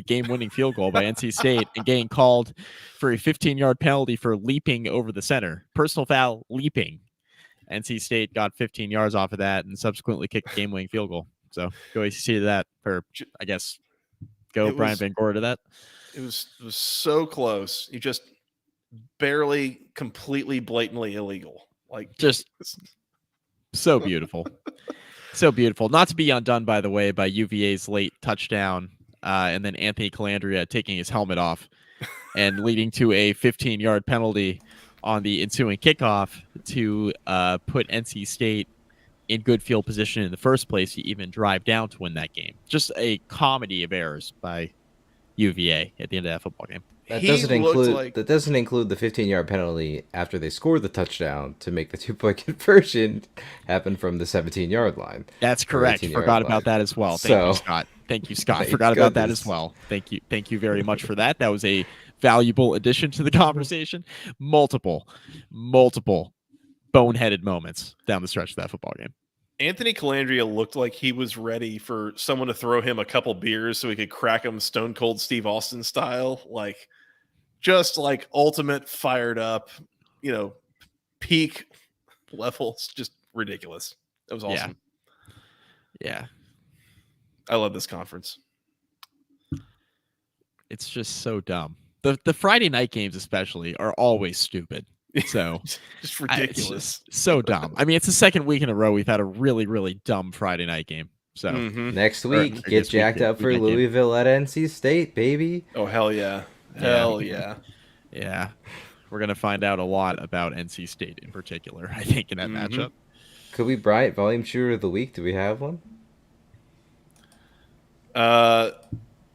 game-winning field goal by NC State and getting called for a 15-yard penalty for leaping over the center. Personal foul, leaping. NC State got 15 yards off of that and subsequently kicked a game-winning field goal. So go ACC to that, or I guess go Brian Van Gorder to that. It was so close. You just barely, completely, blatantly illegal. Just so beautiful. So beautiful. Not to be undone, by the way, by UVA's late touchdown and then Anthony Calandria taking his helmet off and leading to a 15-yard penalty on the ensuing kickoff to put NC State in good field position in the first place to even drive down to win that game. Just a comedy of errors by UVA at the end of that football game. That doesn't include the 15-yard penalty after they scored the touchdown to make the 2-point conversion happen from the 17-yard line. That's correct. Forgot about that as well. Thank you, Scott. Forgot about that as well. Thank you very much for that. That was a valuable addition to the conversation. Multiple boneheaded moments down the stretch of that football game. Anthony Calandria looked like he was ready for someone to throw him a couple beers so he could crack him Stone Cold Steve Austin style. Just ultimate fired up, peak levels. Just ridiculous. That was awesome. Yeah. I love this conference. It's just so dumb. The Friday night games especially are always stupid. So just ridiculous. So dumb. I mean, it's the second week in a row we've had a really, really dumb Friday night game. So next week, get jacked up for Louisville at NC State, baby. Oh, hell yeah. Hell yeah. Yeah. We're going to find out a lot about NC State in particular, I think, in that matchup. Kobe Bryant, volume shooter of the week. Do we have one?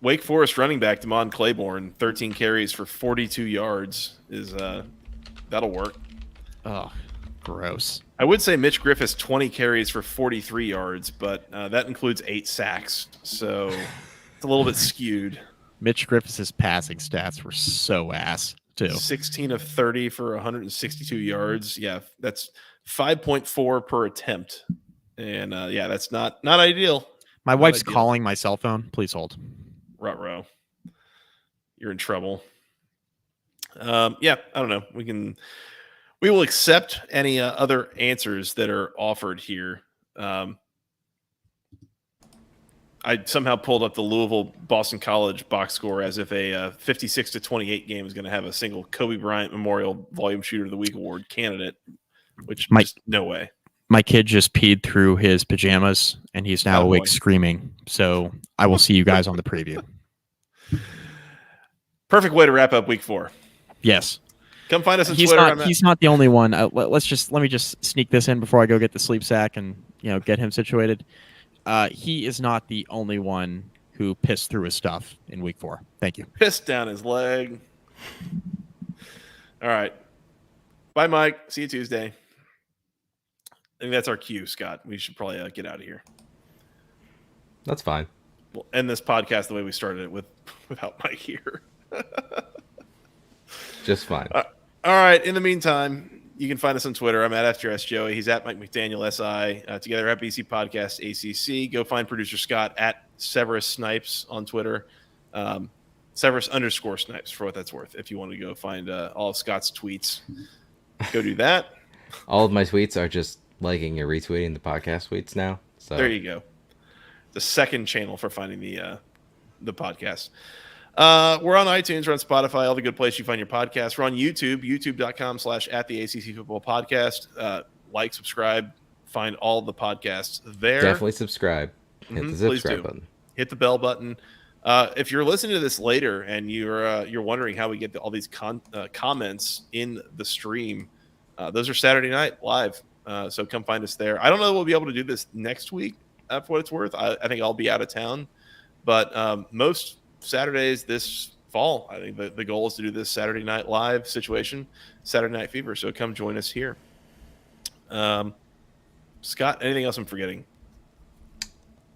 Wake Forest running back Damon Claiborne, 13 carries for 42 yards is that'll work. Oh, gross. I would say Mitch Griffiths 20 carries for 43 yards, but that includes 8 sacks, so it's a little bit skewed. Mitch Griffiths' passing stats were so ass too. 16 of 30 for 162 yards. Yeah, that's 5.4 per attempt, and that's not ideal. My wife's calling my cell phone. Please hold. Ruh-roh. You're in trouble. I don't know. We will accept any other answers that are offered here. I somehow pulled up the Louisville Boston College box score as if a 56-28 game is going to have a single Kobe Bryant Memorial Volume Shooter of the Week award candidate, which just no way. My kid just peed through his pajamas, and he's now Oh, awake boy. screaming. So I will see you guys on the preview. Perfect way to wrap up week 4. Yes. Come find us on He's Twitter. not. He's not the only one. Let me just sneak this in before I go get the sleep sack and get him situated. He is not the only one who pissed through his stuff in week 4. Thank you. Pissed down his leg. All right. Bye, Mike. See you Tuesday. I think that's our cue, Scott. We should probably get out of here. That's fine. We'll end this podcast the way we started it without Mike here. Just fine. All right. In the meantime, you can find us on Twitter. I'm at FTRS Joey. He's at Mike McDaniel SI. Together at BC Podcast ACC. Go find producer Scott at Severus Snipes on Twitter. Severus_Snipes for what that's worth. If you want to go find all of Scott's tweets, go do that. All of my tweets are just liking or retweeting the podcast tweets now. So there you go. The second channel for finding the podcast. We're on iTunes, we're on Spotify, all the good places you find your podcast. We're on YouTube, youtube.com/@the-ACC-football-podcast. Like, subscribe, find all the podcasts there. Definitely subscribe. Hit the subscribe button. Hit the bell button. If you're listening to this later and you're wondering how we get all these comments in the stream, those are Saturday night live. So come find us there. I don't know that we'll be able to do this next week for what it's worth. I think I'll be out of town. But most Saturdays this fall, I think the goal is to do this Saturday night live situation, Saturday Night Fever. So come join us here. Scott, anything else I'm forgetting?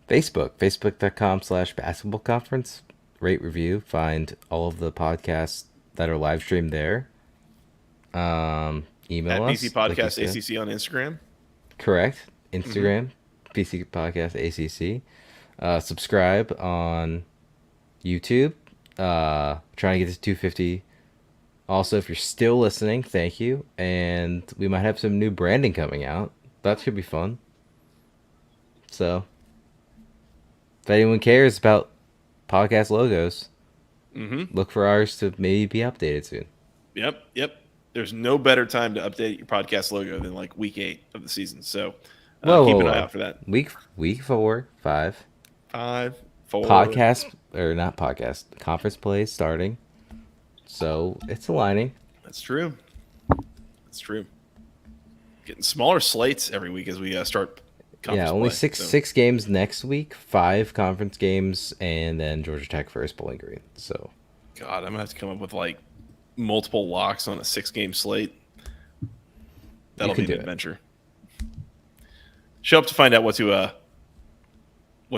Facebook.com/basketball conference. Rate, review. Find all of the podcasts that are live streamed there. Email at us. BC Podcast ACC on Instagram. Correct. Instagram, BC Podcast ACC. Subscribe on YouTube. Trying to get to 250. Also, if you're still listening, thank you. And we might have some new branding coming out. That should be fun. So, if anyone cares about podcast logos, look for ours to maybe be updated soon. Yep. There's no better time to update your podcast logo than like week 8 of the season. So keep an eye out for that. Week 4, 5. 5, 4. Podcast, or not podcast, conference plays starting. So it's aligning. That's true. Getting smaller slates every week as we start conference only play, six games next week, 5 conference games, and then Georgia Tech versus Bowling Green. So, God, I'm gonna have to come up with like multiple locks on a 6-game slate. That'll be an adventure. Show up to find out what to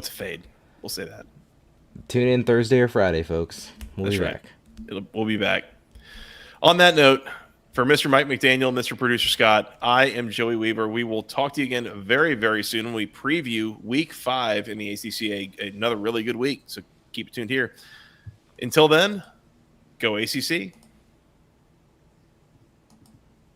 fade. We'll say that. Tune in Thursday or Friday, folks. We'll be back. We'll be back. On that note, for Mr. Mike McDaniel, Mr. Producer Scott, I am Joey Weaver. We will talk to you again very, very soon when we preview Week 5 in the ACC, another really good week. So keep it tuned here. Until then, go ACC.